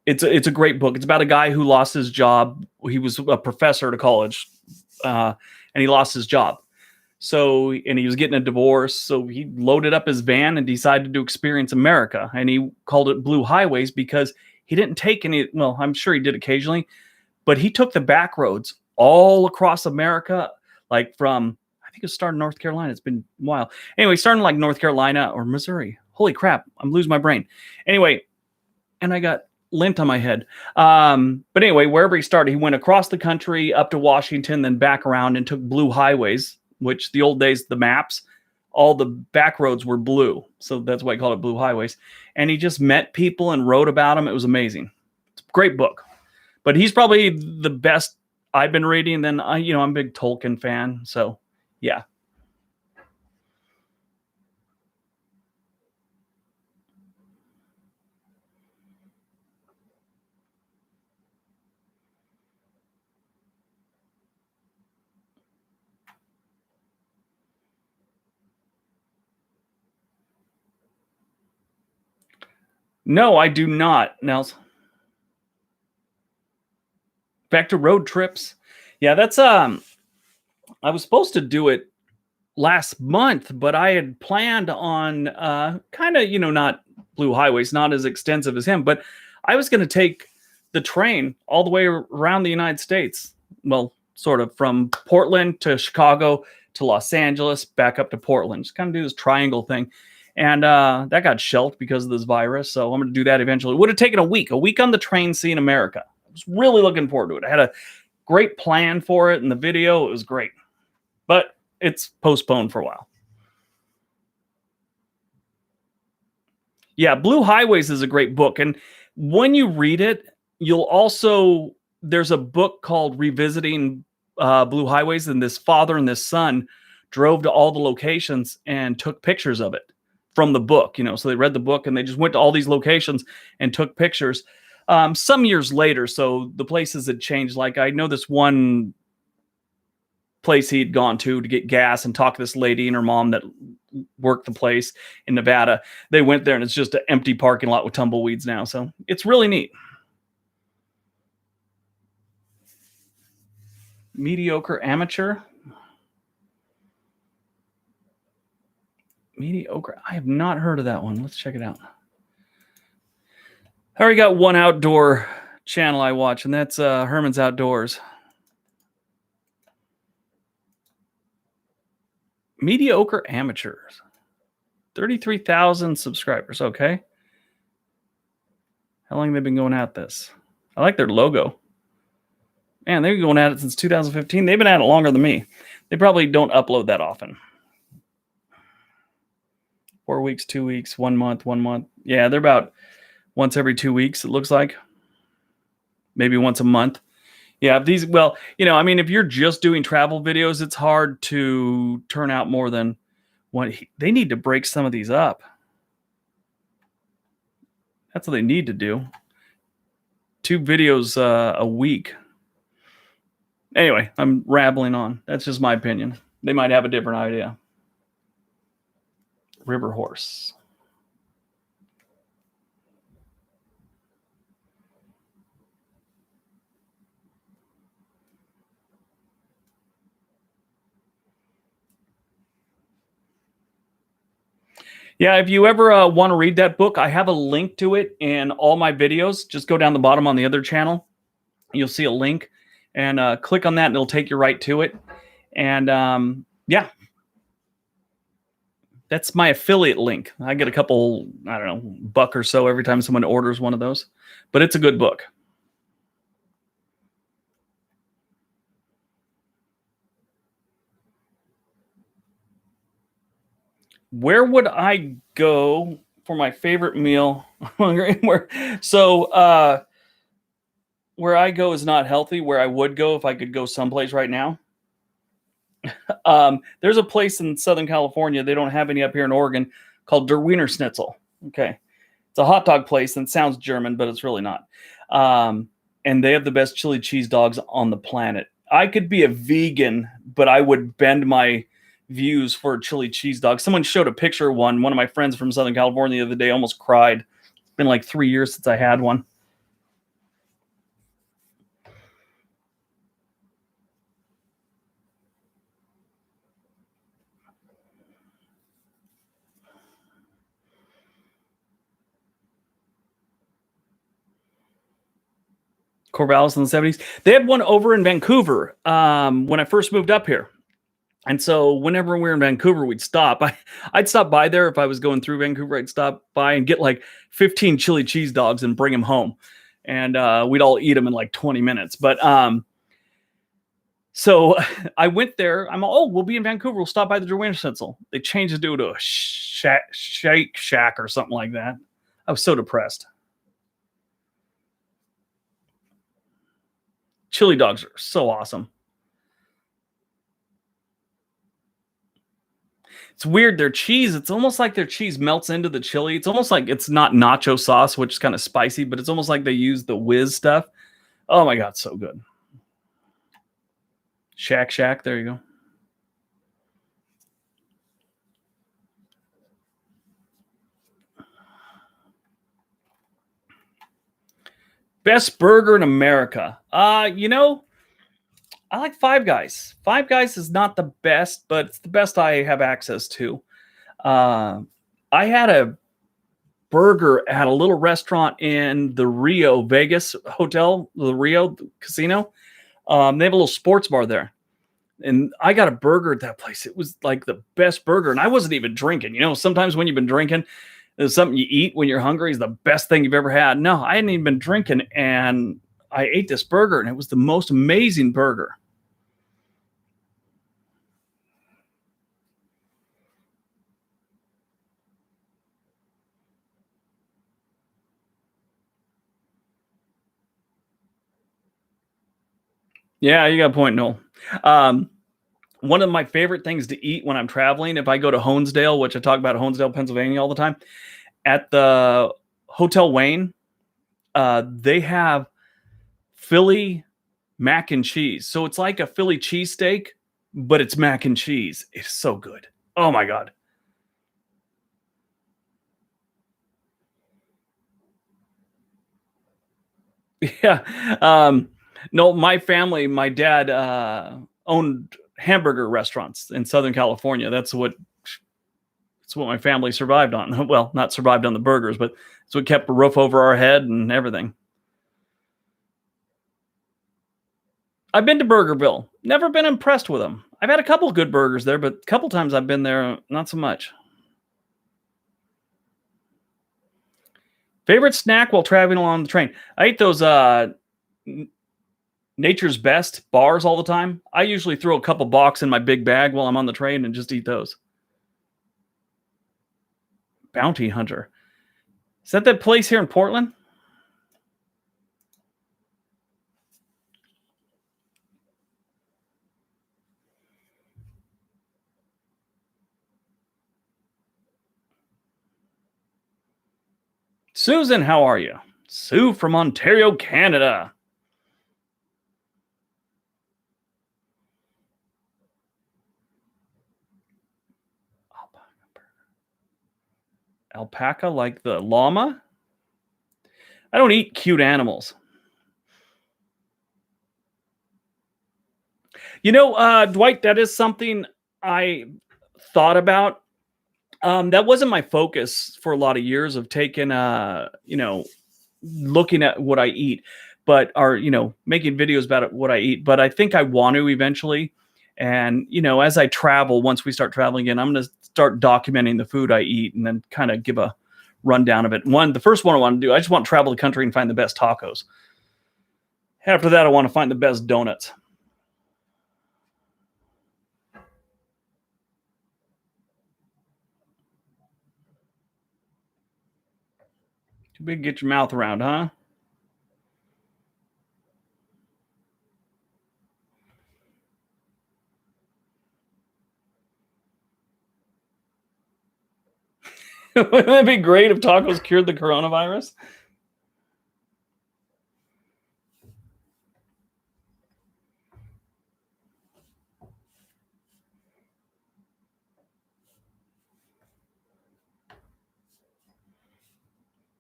A: It's a great book. It's about a guy who lost his job. He was a professor at a college, and he lost his job. And he was getting a divorce. So he loaded up his van and decided to experience America. And he called it Blue Highways because he didn't take any. Well, I'm sure he did occasionally, but he took the back roads all across America, like from, I think it started in North Carolina. It's been a while. Anyway, starting like North Carolina or Missouri. Holy crap, I'm losing my brain. Anyway, and I got lint on my head. But anyway, wherever he started, he went across the country up to Washington, then back around and took Blue Highways, which the old days, the maps all the back roads were blue. So that's why I called it Blue Highways. And he just met people and wrote about them. It was amazing. It's a great book. But he's probably the best I've been reading. Then I'm a big Tolkien fan. So yeah. No, I do not. Now, back to road trips. Yeah, that's I was supposed to do it last month, but I had planned on kind of, not Blue Highways, not as extensive as him, but I was going to take the train all the way around the United States. Well, sort of from Portland to Chicago to Los Angeles, back up to Portland. Just kind of do this triangle thing. And that got shelved because of this virus. So I'm going to do that eventually. It would have taken a week on the train seeing America. I was really looking forward to it. I had a great plan for it in the video. It was great. But it's postponed for a while. Yeah, Blue Highways is a great book. And when you read it, there's a book called Revisiting Blue Highways, and this father and this son drove to all the locations and took pictures of it from the book. So they read the book and they just went to all these locations and took pictures. Some years later, so the places had changed. Like I know this one place he'd gone to get gas and talk to this lady and her mom that worked the place in Nevada. They went there and it's just an empty parking lot with tumbleweeds now. So it's really neat. Mediocre amateur. Mediocre. I have not heard of that one. Let's check it out. I already got one outdoor channel I watch, and that's Herman's Outdoors. Mediocre amateurs. 33,000 subscribers. Okay. How long have they been going at this? I like their logo. Man, they've been going at it since 2015. They've been at it longer than me. They probably don't upload that often. 4 weeks, 2 weeks, 1 month, 1 month. Yeah, they're about once every 2 weeks, it looks like. Maybe once a month. Yeah, if you're just doing travel videos, it's hard to turn out more than one. They need to break some of these up. That's what they need to do. 2 videos a week. Anyway, I'm rambling on. That's just my opinion. They might have a different idea. River horse. Yeah, if you ever want to read that book, I have a link to it in all my videos. Just go down the bottom on the other channel. You'll see a link and click on that and it'll take you right to it. And yeah, that's my affiliate link. I get a couple, I don't know, $1 or so every time someone orders one of those, but it's a good book. Where would I go for my favorite meal? Where I go is not healthy. Where I would go if I could go someplace right now. There's a place in Southern California. They don't have any up here in Oregon called Der Wiener Schnitzel. Okay. It's a hot dog place and it sounds German, but it's really not. And they have the best chili cheese dogs on the planet. I could be a vegan, but I would bend my views for chili cheese dogs. Someone showed a picture of one. One of my friends from Southern California the other day almost cried. It's been like 3 years since I had one. Corvallis in the 70s. They had one over in Vancouver when I first moved up here. And so whenever we were in Vancouver, we'd stop. I'd stop by there if I was going through Vancouver. I'd stop by and get like 15 chili cheese dogs and bring them home. And we'd all eat them in like 20 minutes. But So I went there. I'm all, oh, we'll be in Vancouver. We'll stop by the Derwent Schnitzel. They changed it to a Shake Shack or something like that. I was so depressed. Chili dogs are so awesome. It's weird. Their cheese, it's almost like their cheese melts into the chili. It's almost like it's not nacho sauce, which is kind of spicy, but it's almost like they use the whiz stuff. Oh my God, so good. Shack. There you go. Best burger in America. I like Five Guys. Five Guys is not the best, but it's the best I have access to. Uh, I had a burger at a little restaurant in the Rio Vegas hotel, the Rio casino. They have a little sports bar there. And I got a burger at that place. It was like the best burger. And I wasn't even drinking. Sometimes when you've been drinking, there's something you eat when you're hungry is the best thing you've ever had. No, I hadn't even been drinking. And I ate this burger, and it was the most amazing burger. Yeah, you got a point, Noel. Um, One of my favorite things to eat when I'm traveling, if I go to Honesdale, which I talk about Honesdale, Pennsylvania all the time, at the Hotel Wayne, they have Philly mac and cheese. So it's like a Philly cheesesteak, but it's mac and cheese. It's so good. Oh my God. Yeah. No, my family, my dad owned hamburger restaurants in Southern California. That's what my family survived on. Well, not survived on the burgers, but it's what kept a roof over our head and everything. I've been to Burgerville. Never been impressed with them. I've had a couple good burgers there, but a couple times I've been there, not so much. Favorite snack while traveling along the train? I ate those Nature's Best bars all the time. I usually throw a couple box in my big bag while I'm on the train and just eat those. Bounty Hunter. Is that place here in Portland? Susan, how are you? Sue from Ontario, Canada. Alpaca like the llama? I don't eat cute animals. Dwight, that is something I thought about. That wasn't my focus for a lot of years of taking, looking at what I eat, making videos about what I eat. But I think I want to eventually. And, as I travel, once we start traveling again, I'm going to start documenting the food I eat and then kind of give a rundown of it. The first one I want to do, I just want to travel the country and find the best tacos. After that, I want to find the best donuts. Too big to get your mouth around, huh? Wouldn't it be great if tacos cured the coronavirus?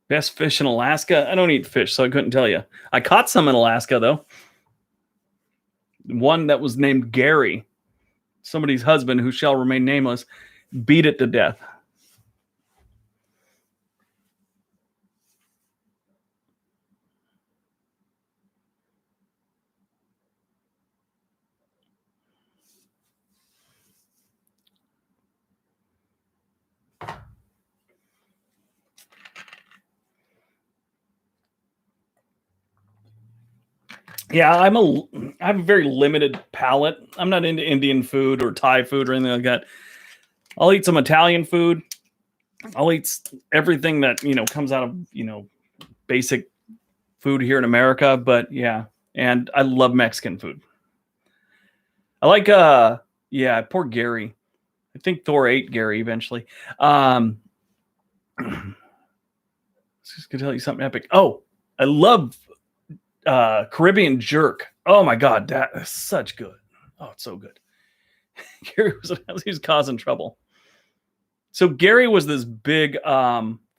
A: Best fish in Alaska? I don't eat fish, so I couldn't tell you. I caught some in Alaska, though. One that was named Gary. Somebody's husband, who shall remain nameless, beat it to death. Yeah, I have a very limited palate. I'm not into Indian food or Thai food or anything like that. I'll eat some Italian food. I'll eat everything that, comes out of, basic food here in America, but yeah. And I love Mexican food. I like yeah, poor Gary. I think Thor ate Gary eventually. Um just gonna tell you something epic. Oh, I love Caribbean jerk. Oh my god, that is such good. Oh, it's so good. Gary he was causing trouble. So Gary was this big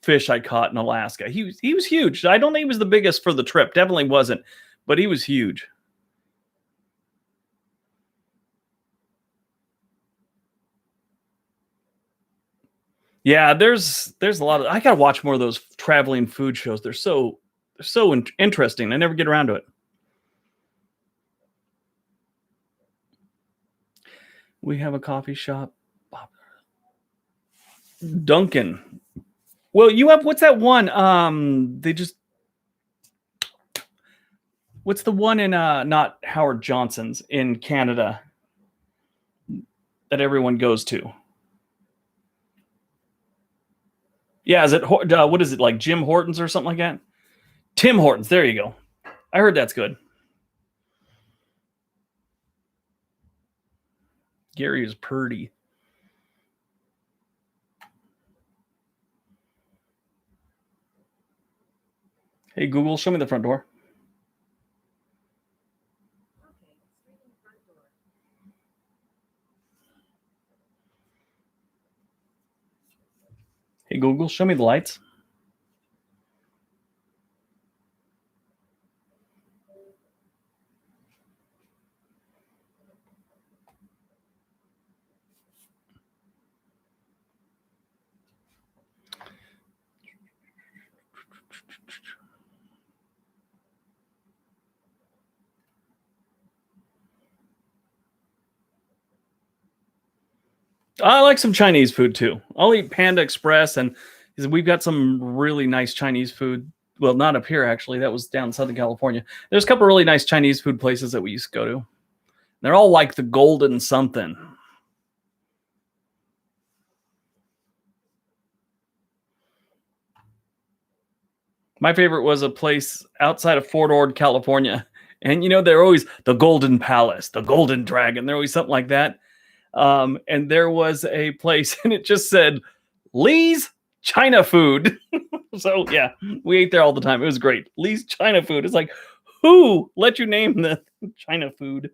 A: fish I caught in Alaska. He was huge. I don't think he was the biggest for the trip. Definitely wasn't, but he was huge. Yeah, there's a lot of I gotta watch more of those traveling food shows. They're so interesting. I never get around to it. We have a coffee shop. Duncan. Well, you have what's that one? They just what's the one in not Howard Johnson's in Canada that everyone goes to? Yeah, is it what is it like Jim Hortons or something like that? Tim Hortons. There you go. I heard that's good. Gary is purdy. Hey Google, show me the front door. Hey Google, show me the lights. I like some Chinese food too. I'll eat Panda Express, and we've got some really nice Chinese food. Well, not up here actually. That was down in Southern California. There's a couple of really nice Chinese food places that we used to go to. They're all like the golden something. My favorite was a place outside of Fort Ord, California. And they're always the Golden Palace, the Golden Dragon. They're always something like that. And there was a place and it just said Lee's China Food. So yeah, we ate there all the time. It was great. Lee's China Food. It's like, who let you name the China food?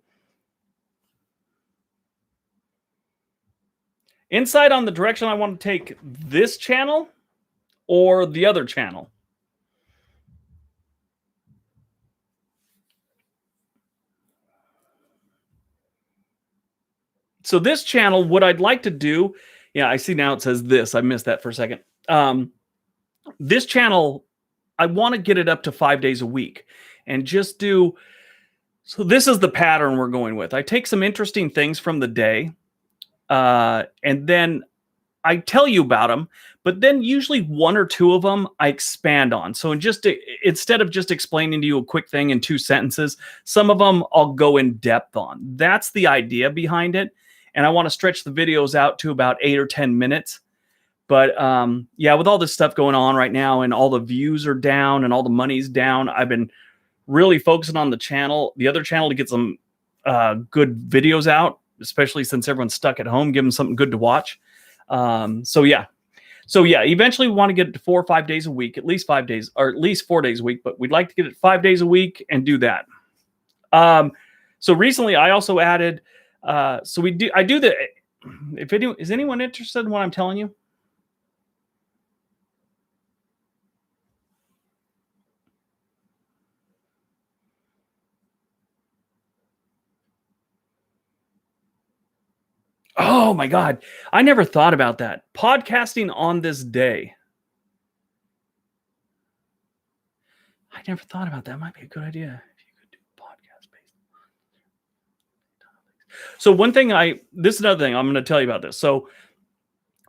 A: Inside on the direction I want to take this channel or the other channel. So this channel, what I'd like to do, yeah, I see now it says this. I missed that for a second. This channel, I want to get it up to 5 days a week and just do. So this is the pattern we're going with. I take some interesting things from the day, and then I tell you about them, but then usually one or two of them I expand on. So instead of just explaining to you a quick thing in 2 sentences, some of them I'll go in depth on. That's the idea behind it. And I want to stretch the videos out to about 8 or 10 minutes. But yeah, with all this stuff going on right now and all the views are down and all the money's down, I've been really focusing on the other channel to get some good videos out, especially since everyone's stuck at home, give them something good to watch. So yeah, eventually we want to get it to 4 or 5 days a week, at least 5 days, or at least 4 days a week, but we'd like to get it 5 days a week and do that. So recently I also added, I do the, is anyone interested in what I'm telling you? Oh my God. I never thought about that. Podcasting on this day. I never thought about that. Might be a good idea if you could do podcast based. So this is another thing I'm going to tell you about this. So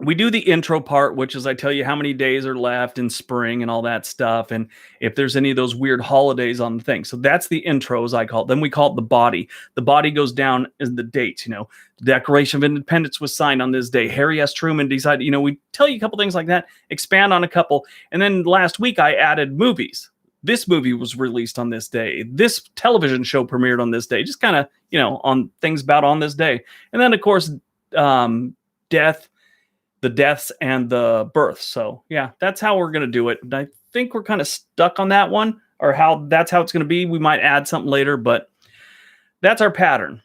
A: we do the intro part, which is I tell you how many days are left in spring and all that stuff, and if there's any of those weird holidays on the thing. So that's the intro, as I call it. Then we call it the body. The body goes down in the dates. The Declaration of Independence was signed on this day. Harry S. Truman decided. We tell you a couple things like that, expand on a couple, and then last week I added movies. This movie was released on this day. This television show premiered on this day. Just kind of on things about on this day, and then of course death. The deaths and the births. So yeah, that's how we're going to do it. And I think we're kind of stuck on that one, or that's how it's going to be. We might add something later, but that's our pattern.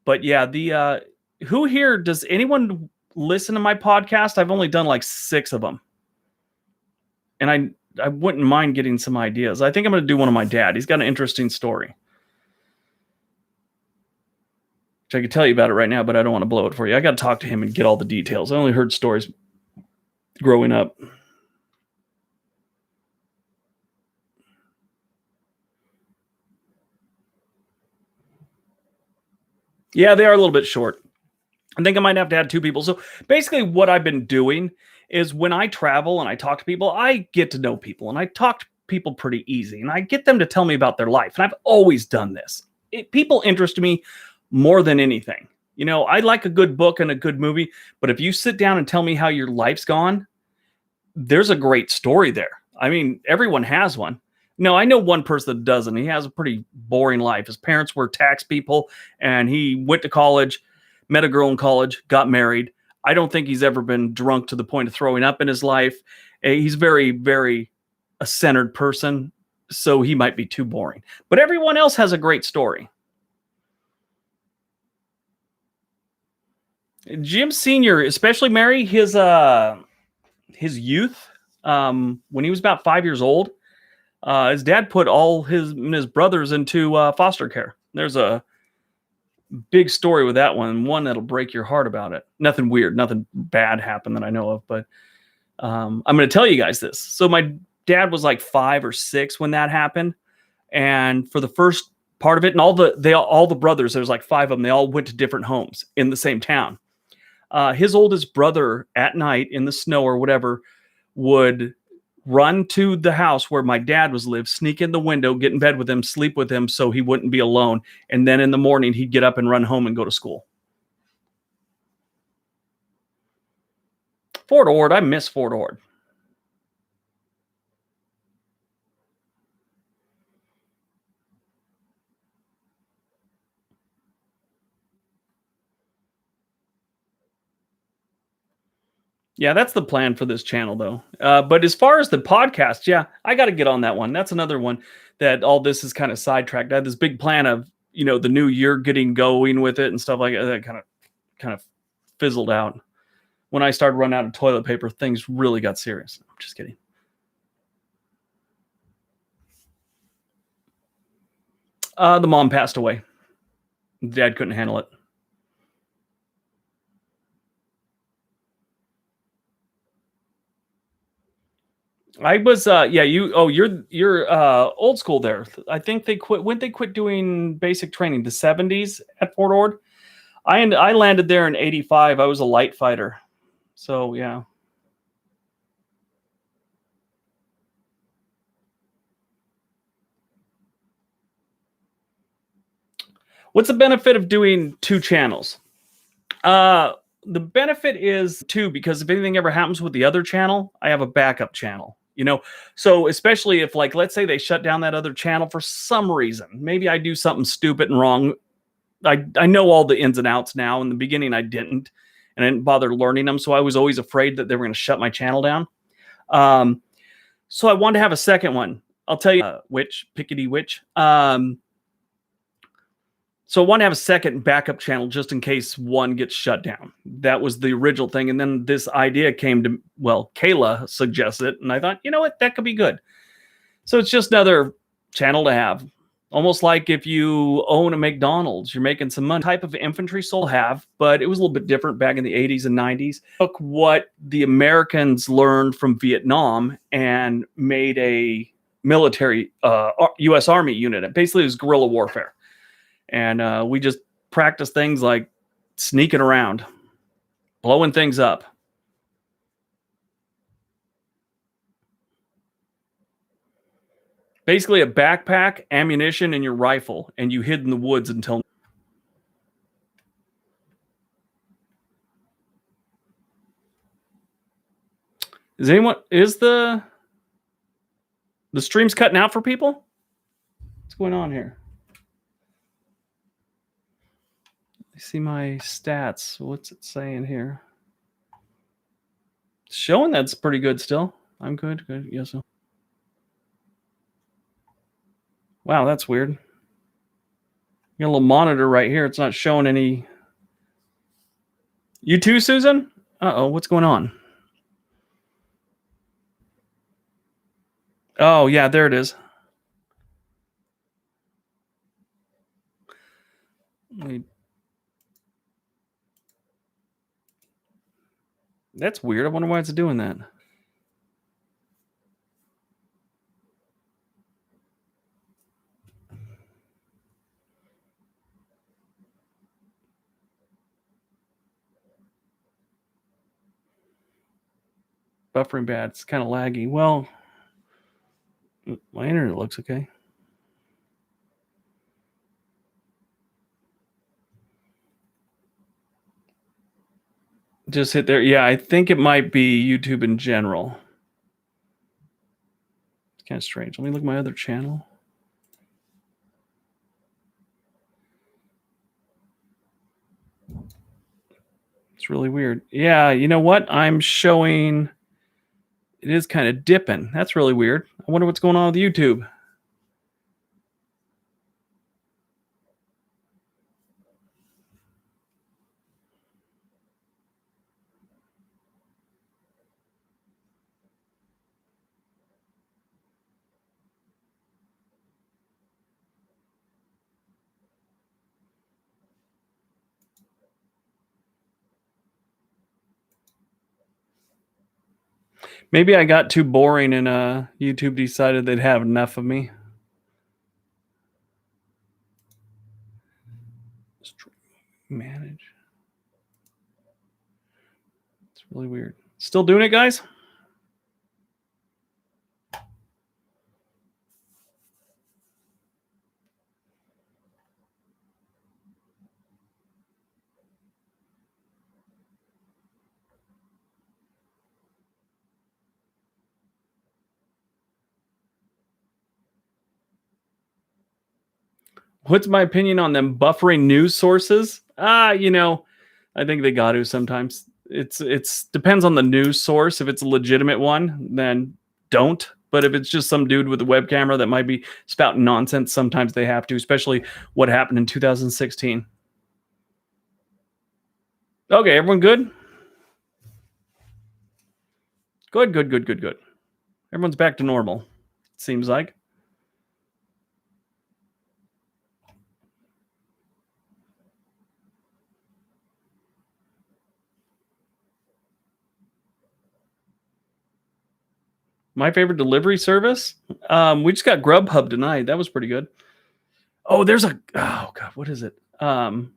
A: But yeah, who here, does anyone listen to my podcast? I've only done like 6 of them. And I wouldn't mind getting some ideas. I think I'm going to do one of my dad. He's got an interesting story. I could tell you about it right now, but I don't want to blow it for you. I got to talk to him and get all the details. I only heard stories growing up. Yeah, they are a little bit short. I think I might have to add 2 people. So basically what I've been doing is when I travel and I talk to people, I get to know people, and I talk to people pretty easy, and I get them to tell me about their life. And I've always done this. People interest me more than anything. I like a good book and a good movie, but if you sit down and tell me how your life's gone, there's a great story there. I mean, everyone has one. No, I know one person that doesn't. He has a pretty boring life. His parents were tax people, and he went to college, met a girl in college, got married. I don't think he's ever been drunk to the point of throwing up in his life. He's very, very a centered person, so he might be too boring. But everyone else has a great story. Jim Sr., especially Mary, his youth, when he was about 5 years old, his dad put all his brothers into foster care. There's a big story with that one that'll break your heart about it. Nothing weird, nothing bad happened that I know of, but I'm going to tell you guys this. So my dad was like 5 or 6 when that happened, and for the first part of it, and all the brothers, there's like 5 of them, they all went to different homes in the same town. His oldest brother at night in the snow or whatever would run to the house where my dad lived, sneak in the window, get in bed with him, sleep with him so he wouldn't be alone. And then in the morning, he'd get up and run home and go to school. Fort Ord, I miss Fort Ord. Yeah, that's the plan for this channel, though. But as far as the podcast, yeah, I got to get on that one. That's another one that all this is kind of sidetracked. I had this big plan of, the new year getting going with it and stuff like that. That kind of fizzled out. When I started running out of toilet paper, things really got serious. I'm just kidding. The mom passed away. Dad couldn't handle it. I was you're old school there. I think they quit when they quit doing basic training, the 70s at Fort Ord. I landed there in 85. I was a light fighter. So yeah. What's the benefit of doing 2 channels? The benefit is 2, because if anything ever happens with the other channel, I have a backup channel. So especially if, like, let's say they shut down that other channel for some reason, maybe I do something stupid and wrong. I know all the ins and outs now. In the beginning, I didn't bother learning them. So I was always afraid that they were going to shut my channel down. So I wanted to have a second one. I'll tell you which. So I want to have a second backup channel just in case one gets shut down. That was the original thing. And then this idea came to, Kayla suggested it. And I thought, you know what, that could be good. So it's just another channel to have. Almost like if you own a McDonald's, you're making some money. Type of infantry soul have, but it was a little bit different back in the 80s and 90s. Took what the Americans learned from Vietnam and made a military U.S. Army unit. Basically, it was guerrilla warfare. And we just practice things like sneaking around, blowing things up. Basically, a backpack, ammunition, and your rifle, and you hid in the woods until. Is the stream's cutting out for people? What's going on here? I see my stats. What's it saying here? It's showing that's pretty good still. I'm good. Good. Yes. Wow, that's weird. Got a little monitor right here. It's not showing any. You too, Susan? Uh-oh, what's going on? Oh, yeah, there it is. That's weird. I wonder why it's doing that. Buffering bad. It's kind of laggy. Well, my internet looks okay. Just hit there. Yeah, I think it might be YouTube in general. It's kind of strange. Let me look at my other channel. It's really weird. Yeah, you know what? I'm showing. It is kind of dipping. That's really weird. I wonder what's going on with YouTube. Maybe I got too boring and YouTube decided they'd have enough of me. Manage. It's really weird. Still doing it, guys? What's my opinion on them buffering news sources? I think they got to sometimes. It's depends on the news source. If it's a legitimate one, then don't. But if it's just some dude with a web camera that might be spouting nonsense, sometimes they have to, especially what happened in 2016. Okay, everyone good? Good. Everyone's back to normal, it seems like. My favorite delivery service? We just got Grubhub tonight. That was pretty good. Oh, oh god, what is it? There's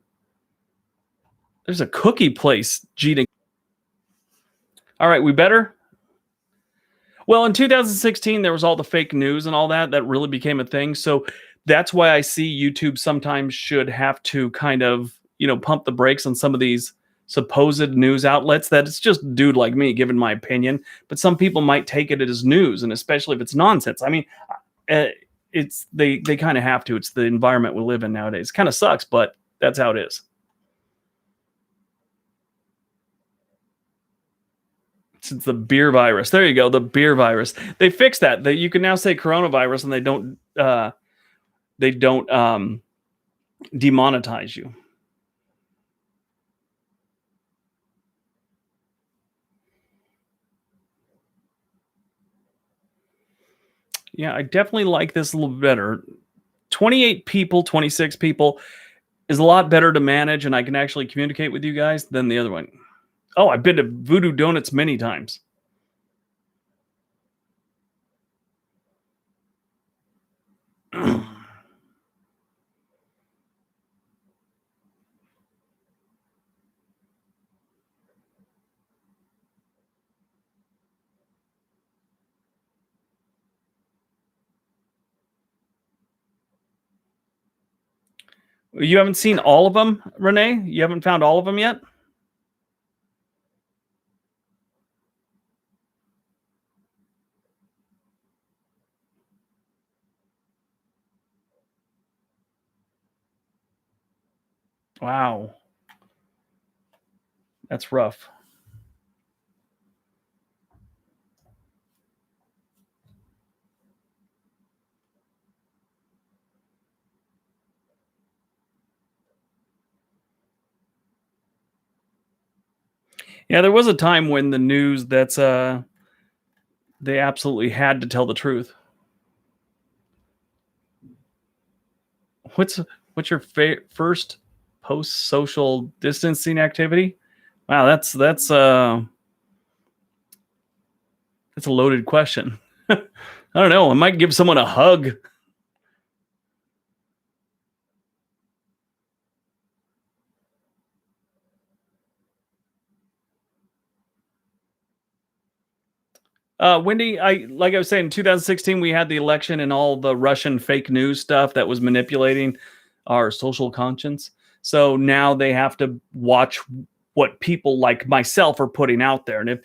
A: a cookie place, cheating. All right, we better. Well, in 2016, there was all the fake news and all that really became a thing. So that's why I see YouTube sometimes should have to kind of, pump the brakes on some of these supposed news outlets that it's just a dude like me giving my opinion. But some people might take it as news, and especially if it's nonsense. I mean, they kind of have to. It's the environment we live in nowadays. Kind of sucks, but that's how it is. It's the beer virus. There you go, the beer virus. They fixed that. That you can now say coronavirus, and they don't demonetize you. Yeah, I definitely like this a little better. 28 people, 26 people is a lot better to manage, and I can actually communicate with you guys than the other one. Oh, I've been to Voodoo Donuts many times. You haven't seen all of them, Renee? You haven't found all of them yet? Wow, that's rough. Yeah, there was a time when the news that's they absolutely had to tell the truth. What's what's your first post social distancing activity? Wow, that's a loaded question. I don't know. I might give someone a hug. Wendy, I like I was saying, in 2016 we had the election and all the Russian fake news stuff that was manipulating our social conscience. So now they have to watch what people like myself are putting out there, and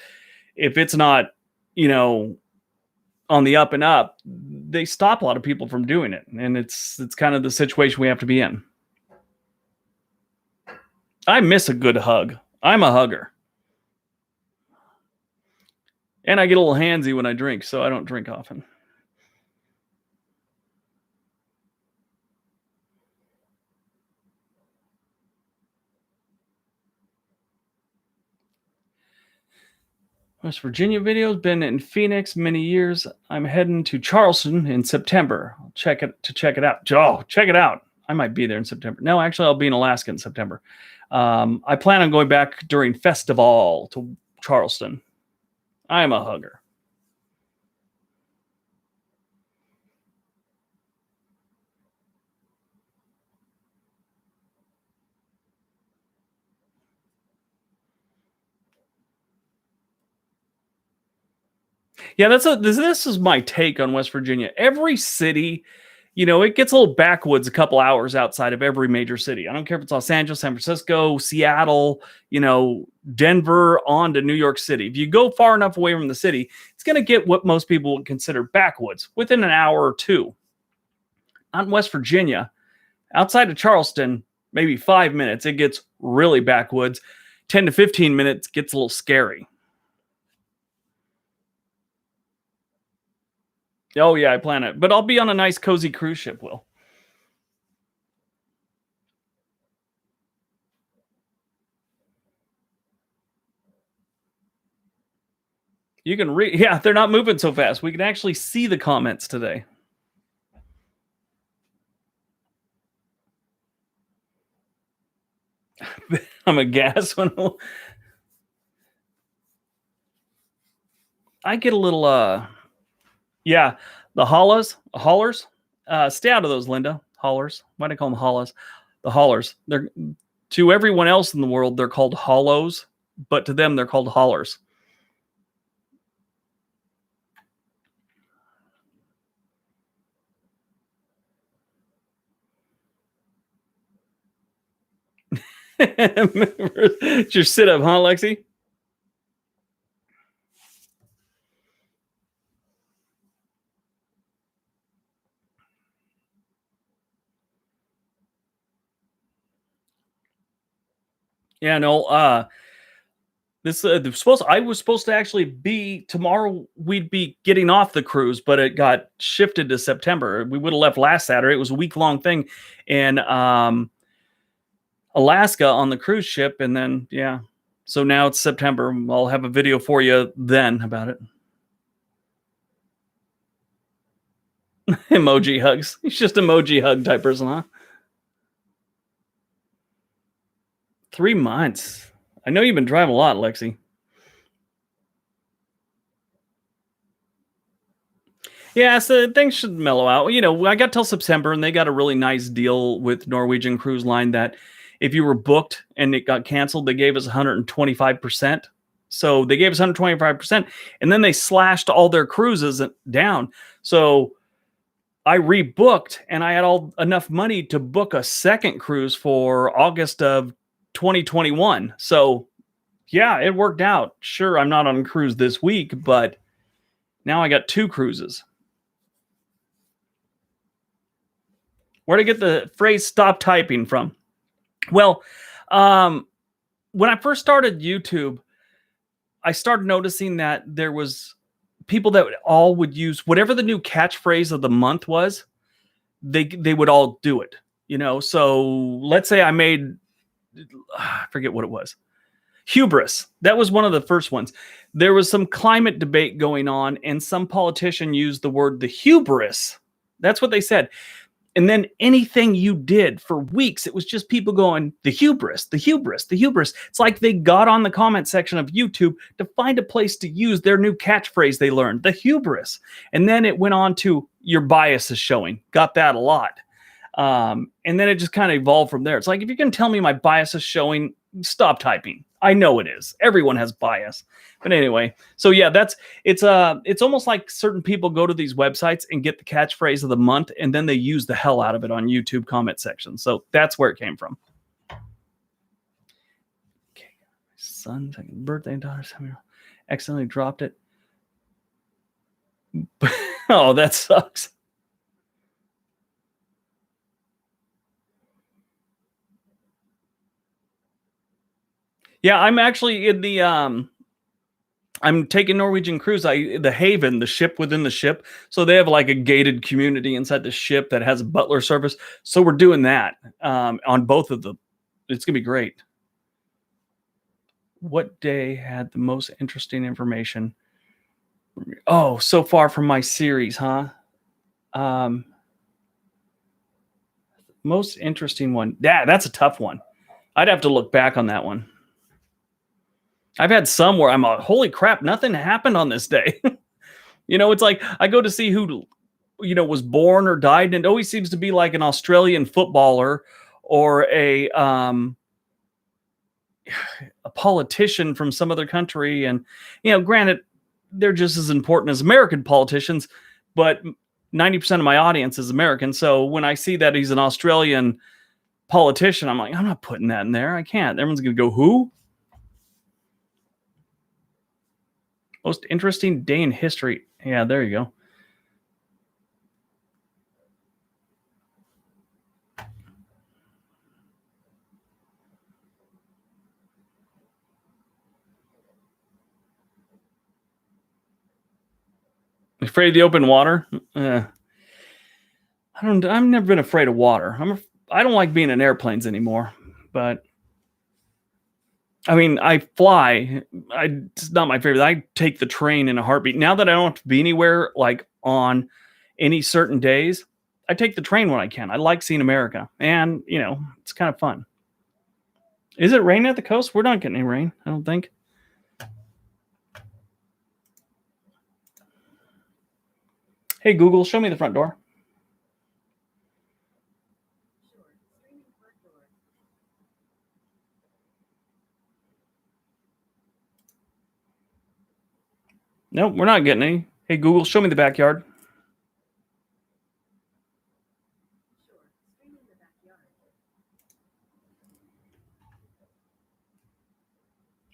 A: if it's not, you know, on the up and up, they stop a lot of people from doing it, and it's kind of the situation we have to be in. I miss a good hug. I'm a hugger, and I get a little handsy when I drink, so I don't drink often. West Virginia videos. Been in Phoenix many years. I'm heading to Charleston in September. I'll check it out. Oh, check it out. I might be there in September. No, actually, I'll be in Alaska in September. I plan on going back during Festival to Charleston. I am a hugger. Yeah, this is my take on West Virginia. Every city, it gets a little backwoods a couple hours outside of every major city. I don't care if it's Los Angeles, San Francisco, Seattle, Denver, on to New York City. If you go far enough away from the city, it's going to get what most people would consider backwoods within an hour or two. Out in West Virginia, outside of Charleston, maybe 5 minutes, it gets really backwoods. 10 to 15 minutes gets a little scary. Oh yeah, I plan it, but I'll be on a nice cozy cruise ship. Will you can read? Yeah, they're not moving so fast. We can actually see the comments today. I'm a gas when I get a little. Yeah, the haulers. Stay out of those, Linda. Haulers. Why do I call them haulers? The haulers. They're to everyone else in the world, they're called hollows, but to them, they're called haulers. It's your sit up, huh, Lexi? Yeah, no. This I was supposed to actually be tomorrow. We'd be getting off the cruise, but it got shifted to September. We would have left last Saturday. It was a week long thing in Alaska on the cruise ship, and then yeah, so now it's September. I'll have a video for you then about it. Emoji hugs. He's just emoji hug type person, huh? 3 months. I know you've been driving a lot, Lexi. Yeah, so things should mellow out. I got till September, and they got a really nice deal with Norwegian Cruise Line that if you were booked and it got canceled, they gave us 125%. So they gave us 125%, and then they slashed all their cruises down. So I rebooked and I had all enough money to book a second cruise for August of 2021. So, yeah, it worked out. Sure, I'm not on a cruise this week, but now I got 2 cruises. Where to get the phrase "stop typing" from? Well, um, when I first started YouTube, I started noticing that there was people that all would use whatever the new catchphrase of the month was, they would all do it. So let's say I made I forget what it was. Hubris. That was one of the first ones. There was some climate debate going on, and some politician used the word the hubris. That's what they said. And then anything you did for weeks, it was just people going, the hubris, the hubris, the hubris. It's like they got on the comment section of YouTube to find a place to use their new catchphrase they learned, the hubris. And then it went on to your bias is showing. Got that a lot. And then it just kind of evolved from there. It's like, if you're going to tell me my bias is showing, stop typing. I know it is. Everyone has bias. But anyway, so yeah, it's almost like certain people go to these websites and get the catchphrase of the month, and then they use the hell out of it on YouTube comment section. So that's where it came from. Okay, my son's birthday and daughter's accidentally dropped it. Oh, that sucks. Yeah, I'm actually in the I'm taking Norwegian Cruise. The Haven, the ship within the ship. So they have like a gated community inside the ship that has a butler service. So we're doing that on both of them. It's gonna be great. What day had the most interesting information? Oh, so far from my series, huh? Um, Most interesting one. Yeah, that's a tough one. I'd have to look back on that one. I've had some where I'm holy crap, nothing happened on this day. It's like I go to see who was born or died, and it always seems to be like an Australian footballer or a politician from some other country. And granted, they're just as important as American politicians, but 90% of my audience is American. So when I see that he's an Australian politician, I'm like, I'm not putting that in there. I can't. Everyone's gonna go, who? Most interesting day in history. Yeah, there you go. Afraid of the open water? I've never been afraid of water. I don't like being in airplanes anymore. But I mean, I fly. It's not my favorite. I take the train in a heartbeat. Now that I don't have to be anywhere like on any certain days, I take the train when I can. I like seeing America, and it's kind of fun. Is it raining at the coast? We're not getting any rain, I don't think. Hey Google, show me the front door. Nope, we're not getting any. Hey Google, show me the backyard.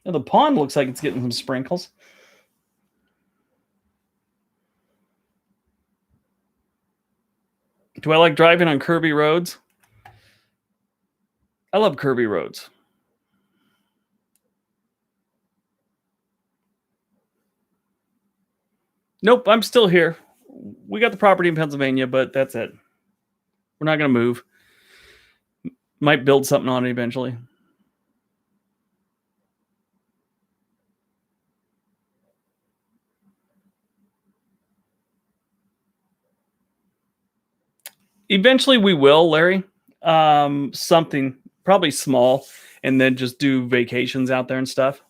A: Now, the pond looks like it's getting some sprinkles. Do I like driving on curvy roads? I love curvy roads. Nope, I'm still here. We got the property in Pennsylvania, but that's it. We're not going to move. Might build something on it eventually. Eventually we will, Larry. Something probably small, and then just do vacations out there and stuff.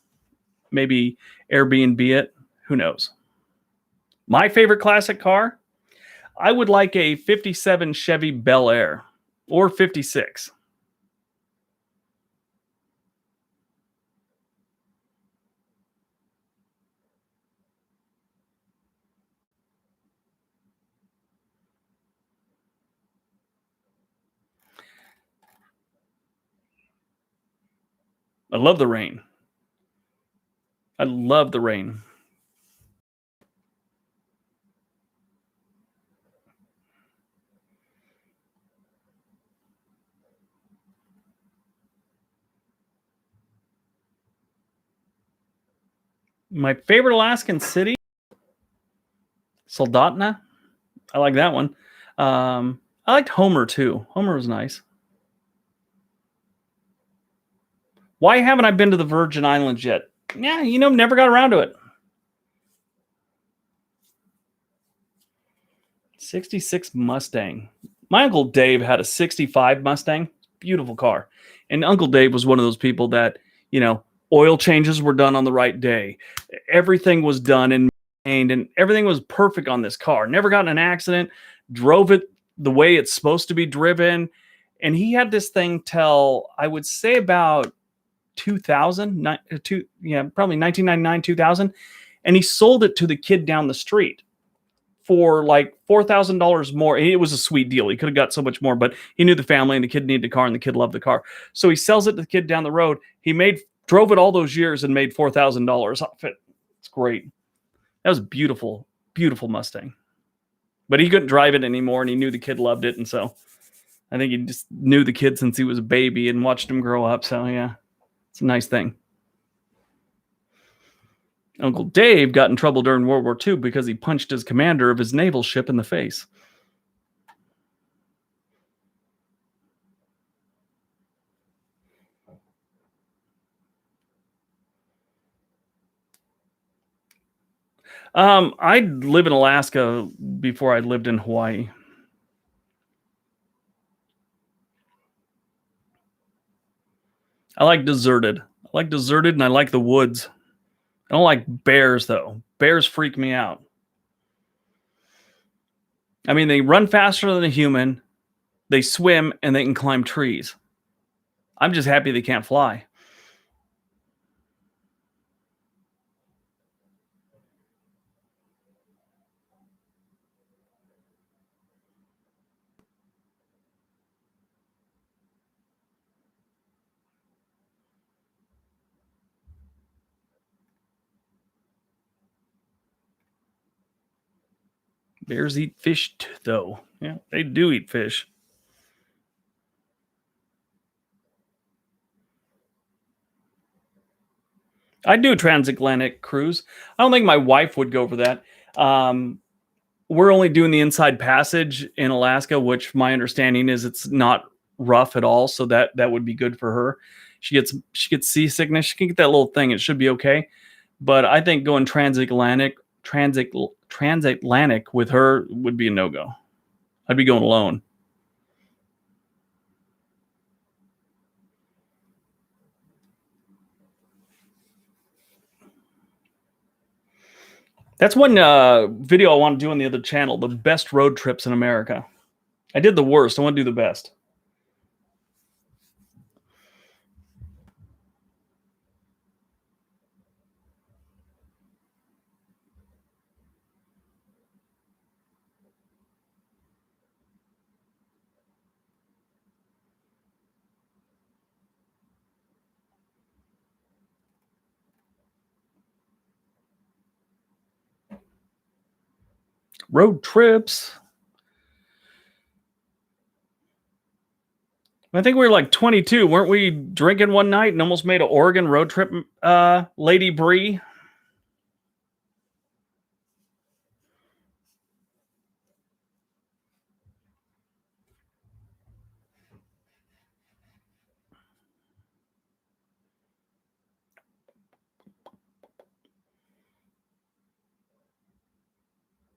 A: Maybe Airbnb it. Who knows? My favorite classic car? I would like a 57 Chevy Bel Air or 56. I love the rain. I love the rain. My favorite Alaskan city, Soldotna. I like that one. I liked Homer too. Homer was nice. Why haven't I been to the Virgin Islands yet? Yeah, never got around to it. 66 Mustang. My Uncle Dave had a 65 Mustang. Beautiful car. And Uncle Dave was one of those people that, oil changes were done on the right day. Everything was done and maintained, and everything was perfect on this car. Never got in an accident, drove it the way it's supposed to be driven. And he had this thing till, I would say, about 2000, probably 1999, 2000. And he sold it to the kid down the street for like $4,000 more. It was a sweet deal. He could have got so much more, but he knew the family and the kid needed a car and the kid loved the car. So he sells it to the kid down the road. Drove it all those years and made $4,000 off it. It's great. That was beautiful, beautiful Mustang. But he couldn't drive it anymore, and he knew the kid loved it. And so I think he just knew the kid since he was a baby and watched him grow up. So yeah, it's a nice thing. Uncle Dave got in trouble during World War II because he punched his commander of his naval ship in the face. I'd live in Alaska before I lived in Hawaii. I like deserted. And I like the woods. I don't like bears, though. Bears freak me out. I mean, they run faster than a human, they swim, and they can climb trees. I'm just happy they can't fly. Bears eat fish, though. Yeah, they do eat fish. I'd do a transatlantic cruise. I don't think my wife would go for that. We're only doing the inside passage in Alaska, which my understanding is it's not rough at all, so that would be good for her. She gets seasickness. She can get that little thing. It should be okay. But I think going transatlantic with her would be a no-go. I'd be going alone. That's one video I want to do on the other channel, the best road trips in America. I did the worst. I want to do the best. Road trips. I think we were like 22. Weren't we drinking one night and almost made an Oregon road trip, Lady Bree?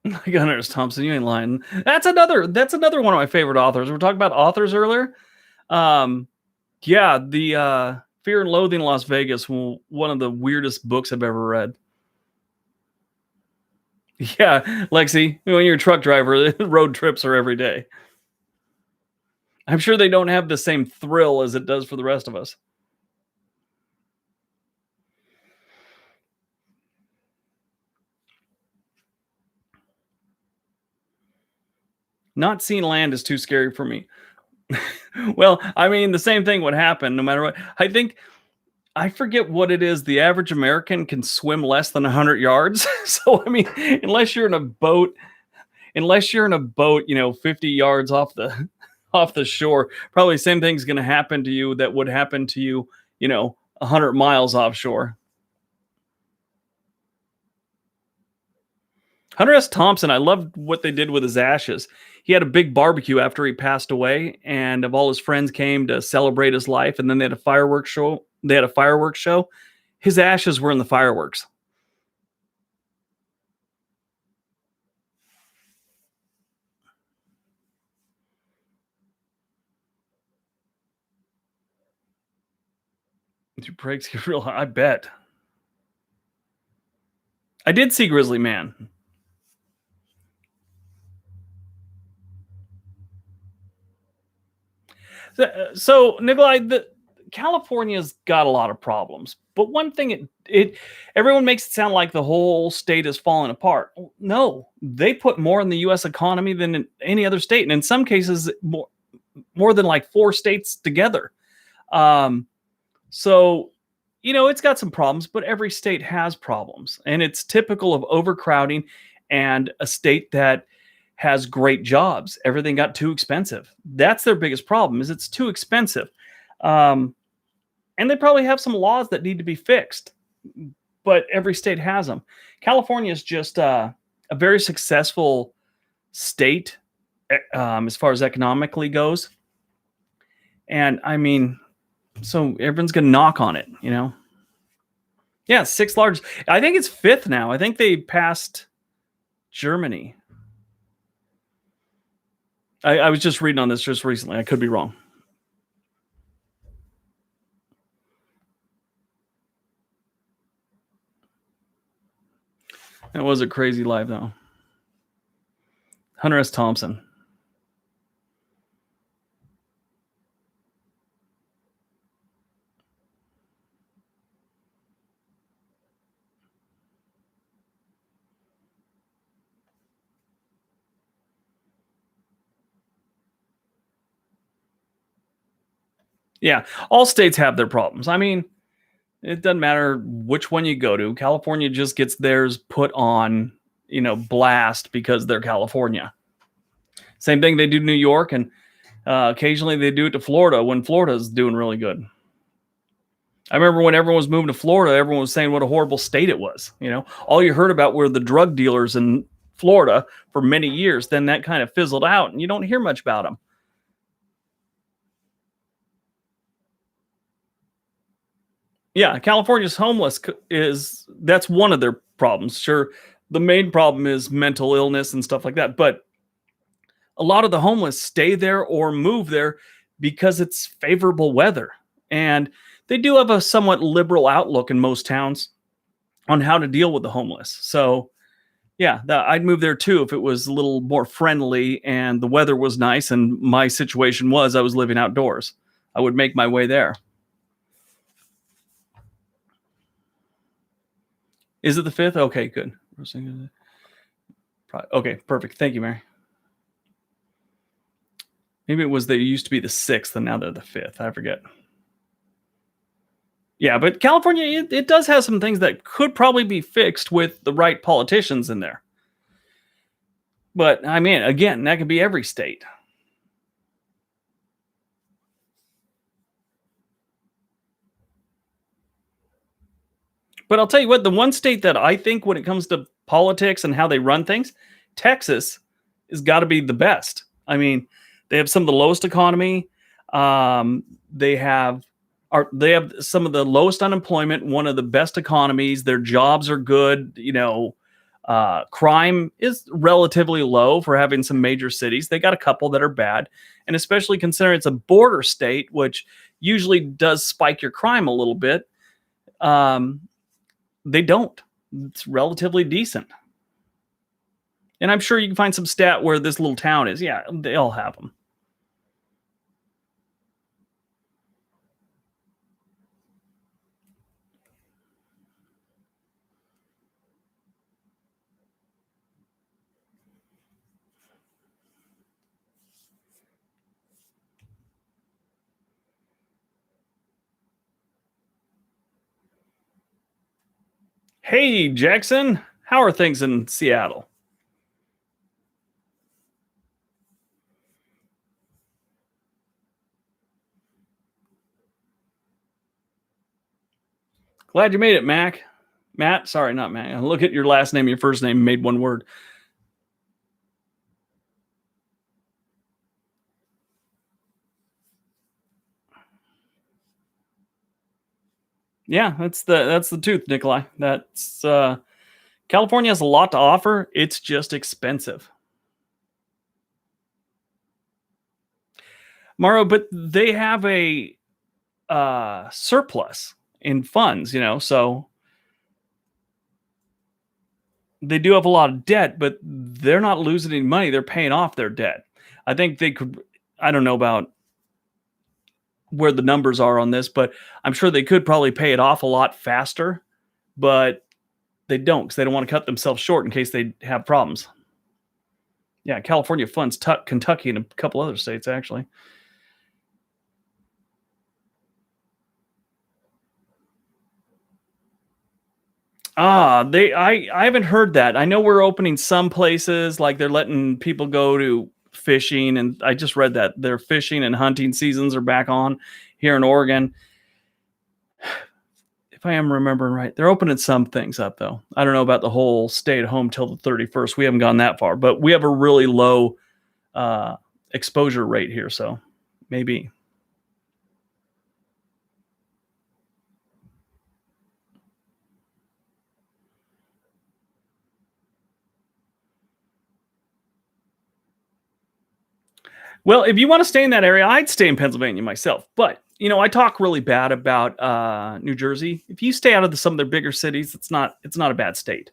A: Hunter Thompson, you ain't lying. That's another one of my favorite authors. We were talking about authors earlier. Yeah, the Fear and Loathing in Las Vegas, one of the weirdest books I've ever read. Yeah, Lexi, when you're a truck driver, road trips are every day. I'm sure they don't have the same thrill as it does for the rest of us. Not seeing land is too scary for me. Well, I mean, the same thing would happen no matter what. I think I forget what it is. The average American can swim less than 100 yards. So I mean, unless you're in a boat, unless you're in a boat, 50 yards off the off the shore, probably the same thing's going to happen to you that would happen to you, 100 miles offshore. Hunter S. Thompson, I loved what they did with his ashes. He had a big barbecue after he passed away, and of all his friends came to celebrate his life, and then they had a fireworks show. They had a fireworks show. His ashes were in the fireworks. Briggs get real high. I bet. I did see Grizzly Man. So Nikolai, California's got a lot of problems, but one thing it everyone makes it sound like the whole state is falling apart. No, they put more in the U.S. economy than in any other state, and in some cases more than like four states together. Um, so it's got some problems, but every state has problems, and it's typical of overcrowding and a state that has great jobs. Everything got too expensive. That's their biggest problem, is it's too expensive. Um, and they probably have some laws that need to be fixed, but every state has them. California is just a very successful state as far as economically goes. And I mean, so everyone's going to knock on it. Yeah, sixth largest. I think it's fifth now. I think they passed Germany. I was just reading on this just recently. I could be wrong. It was a crazy life, though. Hunter S. Thompson. Yeah, all states have their problems. I mean, it doesn't matter which one you go to. California just gets theirs put on, blast because they're California. Same thing they do to New York, and occasionally they do it to Florida when Florida's doing really good. I remember when everyone was moving to Florida, everyone was saying what a horrible state it was. All you heard about were the drug dealers in Florida for many years. Then that kind of fizzled out, and you don't hear much about them. Yeah, California's homeless that's one of their problems. Sure, the main problem is mental illness and stuff like that, but a lot of the homeless stay there or move there because it's favorable weather. And they do have a somewhat liberal outlook in most towns on how to deal with the homeless. So, yeah, I'd move there too if it was a little more friendly and the weather was nice. And my situation was I was living outdoors. I would make my way there. Is it the fifth? Okay, good. Okay, perfect. Thank you, Mary. Maybe it was they used to be the sixth and now they're the fifth. I forget. Yeah, but California, it does have some things that could probably be fixed with the right politicians in there. But I mean, again, that could be every state. But I'll tell you what, the one state that I think when it comes to politics and how they run things, Texas has got to be the best. I mean, they have some of the lowest economy. They have some of the lowest unemployment, one of the best economies. Their jobs are good. Crime is relatively low for having some major cities. They got a couple that are bad, and especially considering it's a border state, which usually does spike your crime a little bit. They don't. It's relatively decent. And I'm sure you can find some stat where this little town is. Yeah, they all have them. Hey, Jackson. How are things in Seattle? Glad you made it, Mac. Matt, sorry, not Matt. Look at your last name, your first name, made one word. Yeah, that's the tooth, Nikolai. That's California has a lot to offer. It's just expensive. Mauro, but they have a surplus in funds, so they do have a lot of debt, but they're not losing any money. They're paying off their debt. I think they could, I don't know about where the numbers are on this, but I'm sure they could probably pay it off a lot faster, but they don't because they don't want to cut themselves short in case they have problems. Yeah, California funds Kentucky and a couple other states actually. I haven't heard that. I know we're opening some places like they're letting people go to fishing, and I just read that their fishing and hunting seasons are back on here in Oregon. If I am remembering right, they're opening some things up though. I don't know about the whole stay at home till the 31st. We haven't gone that far, but we have a really low uh, exposure rate here, so maybe. Well, if you want to stay in that area, I'd stay in Pennsylvania myself. But I talk really bad about New Jersey. If you stay out of some of their bigger cities, it's not a bad state,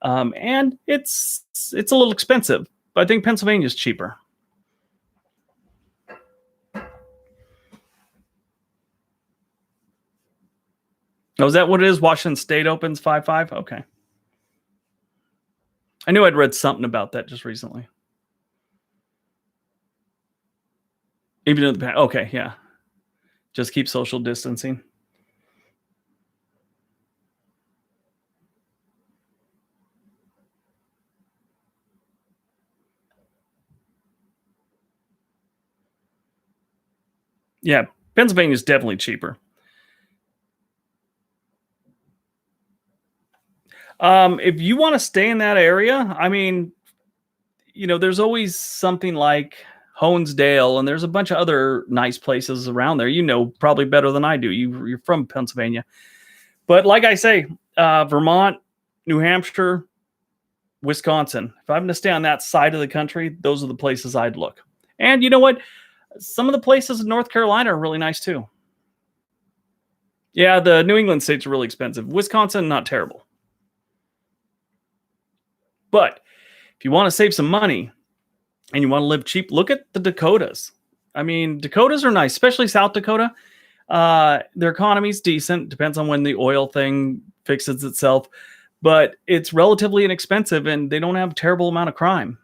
A: and it's a little expensive. But I think Pennsylvania is cheaper. Oh, is that what it is? Washington State opens 5-5. Okay, I knew I'd read something about that just recently. Even in the okay, yeah, just keep social distancing. Yeah, Pennsylvania is definitely cheaper. If you want to stay in that area, I mean, there's always something like Honesdale, and there's a bunch of other nice places around there. Probably better than I do. You're from Pennsylvania, but like I say, Vermont, New Hampshire, Wisconsin. If I'm going to stay on that side of the country, those are the places I'd look. And you know what? Some of the places in North Carolina are really nice too. Yeah, the New England states are really expensive. Wisconsin, not terrible. But if you want to save some money, and you want to live cheap, look at the Dakotas. I mean, Dakotas are nice, especially South Dakota. Their economy's decent. Depends on when the oil thing fixes itself, but it's relatively inexpensive, and they don't have a terrible amount of crime.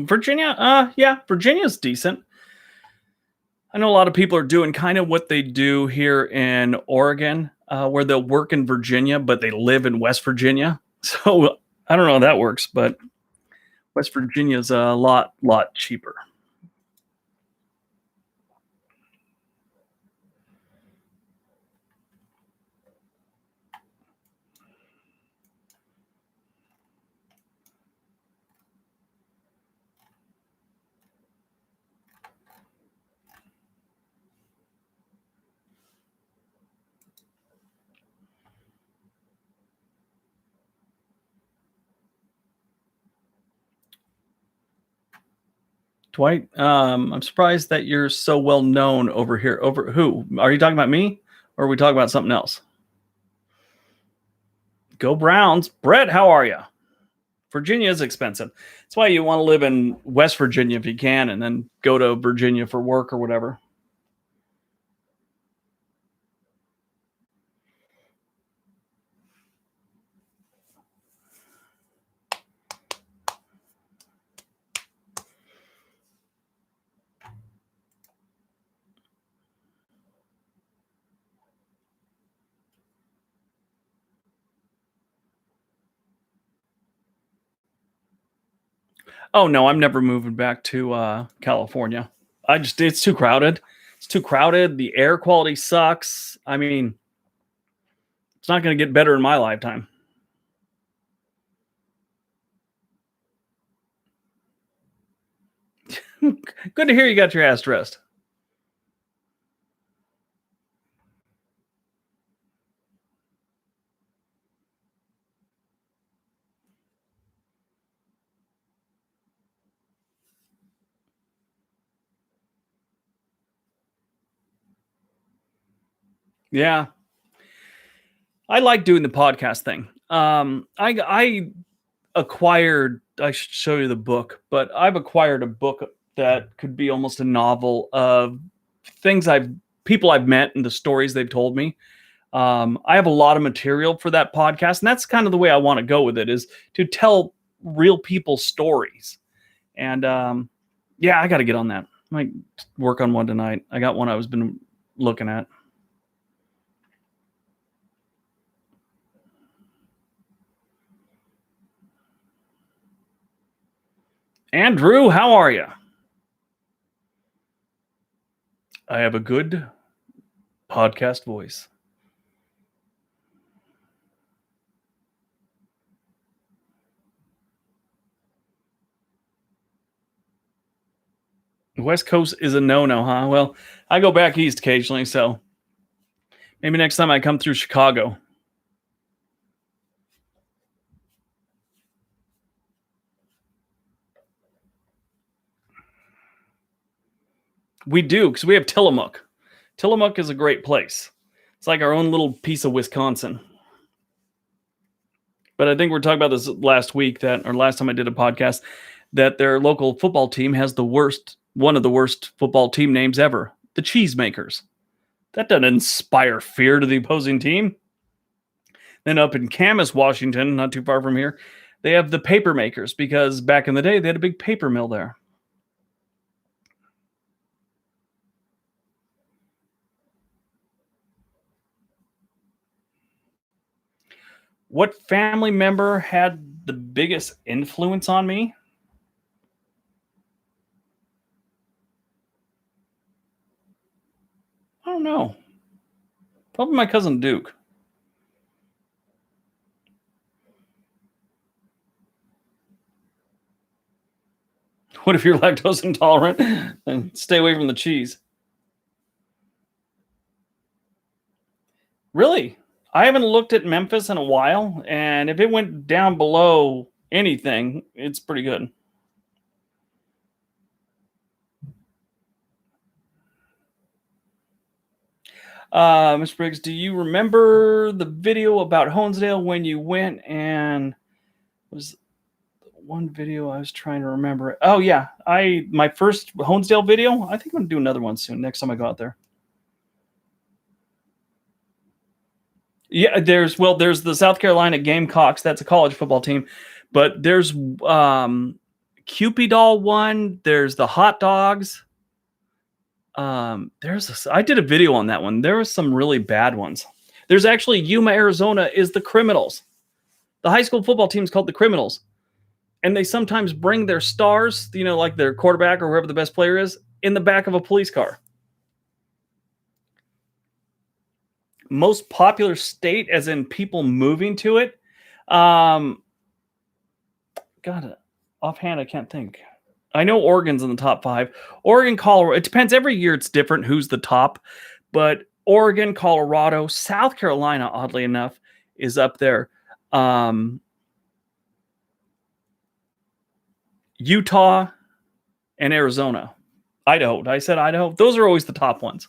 A: Virginia, yeah, Virginia's decent. I know a lot of people are doing kind of what they do here in Oregon, where they'll work in Virginia, but they live in West Virginia. So I don't know how that works, but West Virginia's a lot cheaper. Dwight, I'm surprised that you're so well known over here. Over who? Are you talking about me Or are we talking about something else? Go Browns. Brett, how are you? Virginia is expensive. That's why you want to live in West Virginia if you can, and then go to Virginia for work or whatever. Oh no, I'm never moving back to California. It's too crowded. It's too crowded. The air quality sucks. I mean, it's not going to get better in my lifetime. Good to hear you got your ass dressed. Yeah, I like doing the podcast thing. I acquired. I should show you the book, but I've acquired a book that could be almost a novel of things people I've met and the stories they've told me. I have a lot of material for that podcast, and that's kind of the way I want to go with it, is to tell real people's stories. And yeah, I got to get on that. I might work on one tonight. I got one I was been looking at. Andrew, how are you? I have a good podcast voice. West Coast is a no-no, huh? Well, I go back east occasionally, so maybe next time I come through Chicago. We do, because we have Tillamook. Tillamook is a great place. It's like our own little piece of Wisconsin. But I think we are talking about this last week, or last time I did a podcast, that their local football team has one of the worst football team names ever, the Cheesemakers. That doesn't inspire fear to the opposing team. Then up in Camas, Washington, not too far from here, they have the Papermakers, because back in the day, they had a big paper mill there. What family member had the biggest influence on me? I don't know. Probably my cousin Duke. What if you're lactose intolerant? Then stay away from the cheese. Really? I haven't looked at Memphis in a while, and if it went down below anything, it's pretty good. Mr. Briggs, do you remember the video about Honesdale when you went, and was one video I was trying to remember? Oh yeah, my first Honesdale video. I think I'm gonna do another one soon. Next time I go out there. Yeah, there's the South Carolina Gamecocks. That's a college football team, but there's Cupid doll one. There's the hot dogs. I did a video on that one. There were some really bad ones. There's actually Yuma, Arizona is the Criminals. The high school football team is called the Criminals. And they sometimes bring their stars, like their quarterback or whoever the best player is, in the back of a police car. Most popular state, as in people moving to it. God, offhand, I can't think. I know Oregon's in the top 5. Oregon, Colorado. It depends. Every year it's different who's the top. But Oregon, Colorado, South Carolina, oddly enough, is up there. Utah and Arizona. Idaho. Did I said Idaho? Those are always the top ones.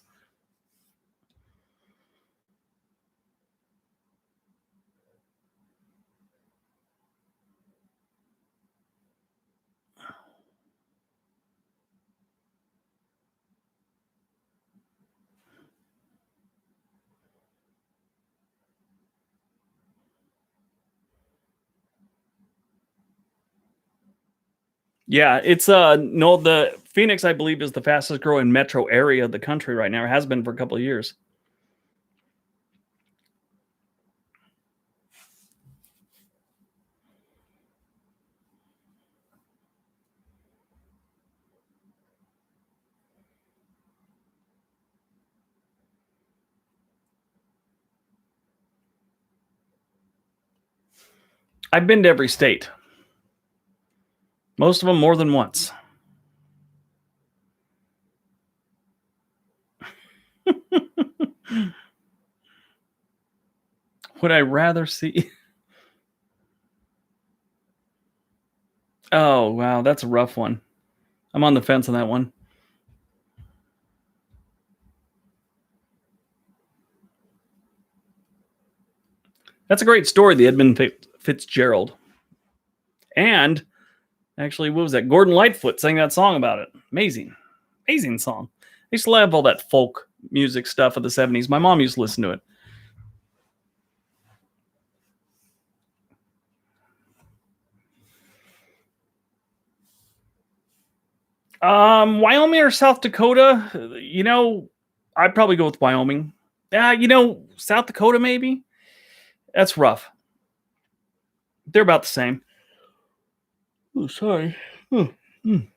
A: Yeah, it's no, the Phoenix, I believe, is the fastest growing metro area of the country right now. It has been for a couple of years. I've been to every state. Most of them more than once. Would I rather see? Oh, wow, that's a rough one. I'm on the fence on that one. That's a great story, the Edmund Fitzgerald. And actually, what was that? Gordon Lightfoot sang that song about it. Amazing. Amazing song. I used to love all that folk music stuff of the 70s. My mom used to listen to it. Wyoming or South Dakota? I'd probably go with Wyoming. South Dakota maybe. That's rough. They're about the same. Oh, sorry. Oh, mm.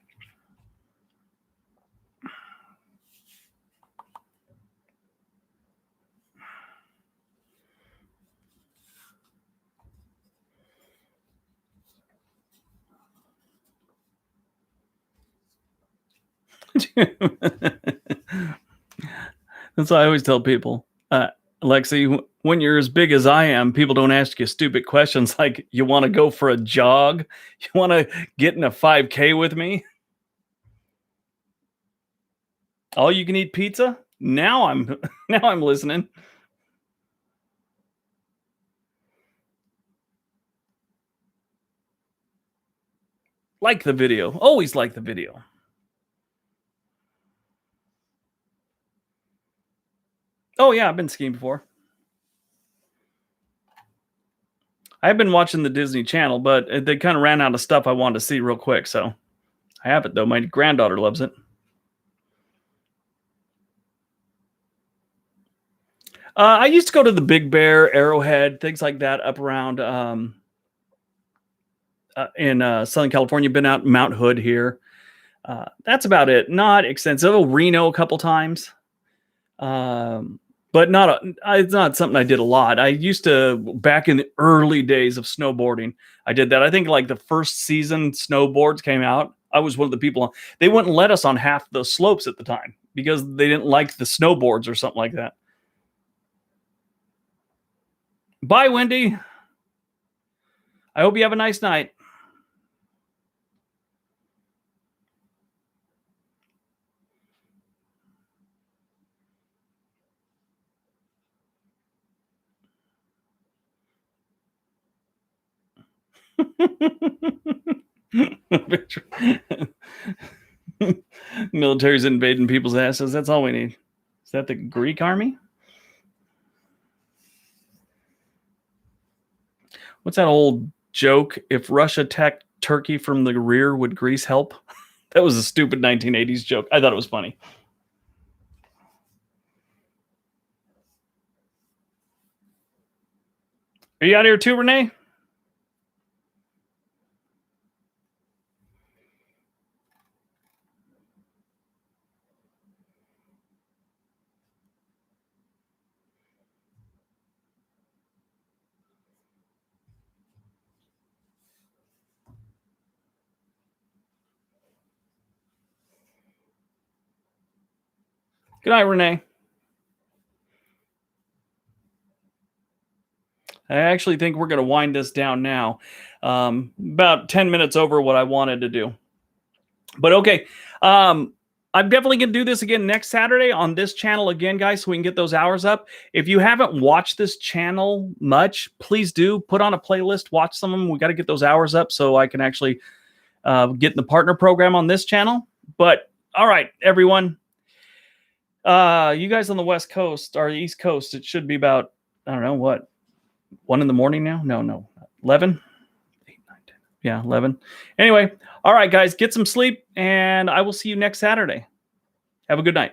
A: That's what I always tell people. Alexi, when you're as big as I am, people don't ask you stupid questions like, you want to go for a jog? You want to get in a 5K with me? All you can eat pizza? Now I'm now I'm listening. Like the video. Always like the video. Oh yeah, I've been skiing before. I've been watching the Disney Channel, but they kind of ran out of stuff I wanted to see real quick, so I have it though. My granddaughter loves it. I used to go to the Big Bear, Arrowhead, things like that, up around in Southern California. Been out Mount Hood here. That's about it. Not extensive. Oh, Reno a couple times, but it's not something I did a lot. I used to back in the early days of snowboarding. I did that. I think like the first season snowboards came out. I was one of the people. They wouldn't let us on half the slopes at the time because they didn't like the snowboards or something like that. Bye, Wendy. I hope you have a nice night. Military's invading people's asses. That's all we need. Is that the Greek army? What's that old joke? If Russia attacked Turkey from the rear, would Greece help? That was a stupid 1980s joke. I thought it was funny. Are you out here too, Renee? Good night, Renee. I actually think we're going to wind this down now. About 10 minutes over what I wanted to do. But okay. I'm definitely going to do this again next Saturday on this channel again, guys, so we can get those hours up. If you haven't watched this channel much, please do put on a playlist, watch some of them. We got to get those hours up so I can actually get in the partner program on this channel. But all right, everyone. You guys on the West Coast or the East Coast, it should be about, I don't know, what, 1 in the morning now? No, 11? 8, 9, 10. Yeah, 11. Anyway, all right, guys, get some sleep, and I will see you next Saturday. Have a good night.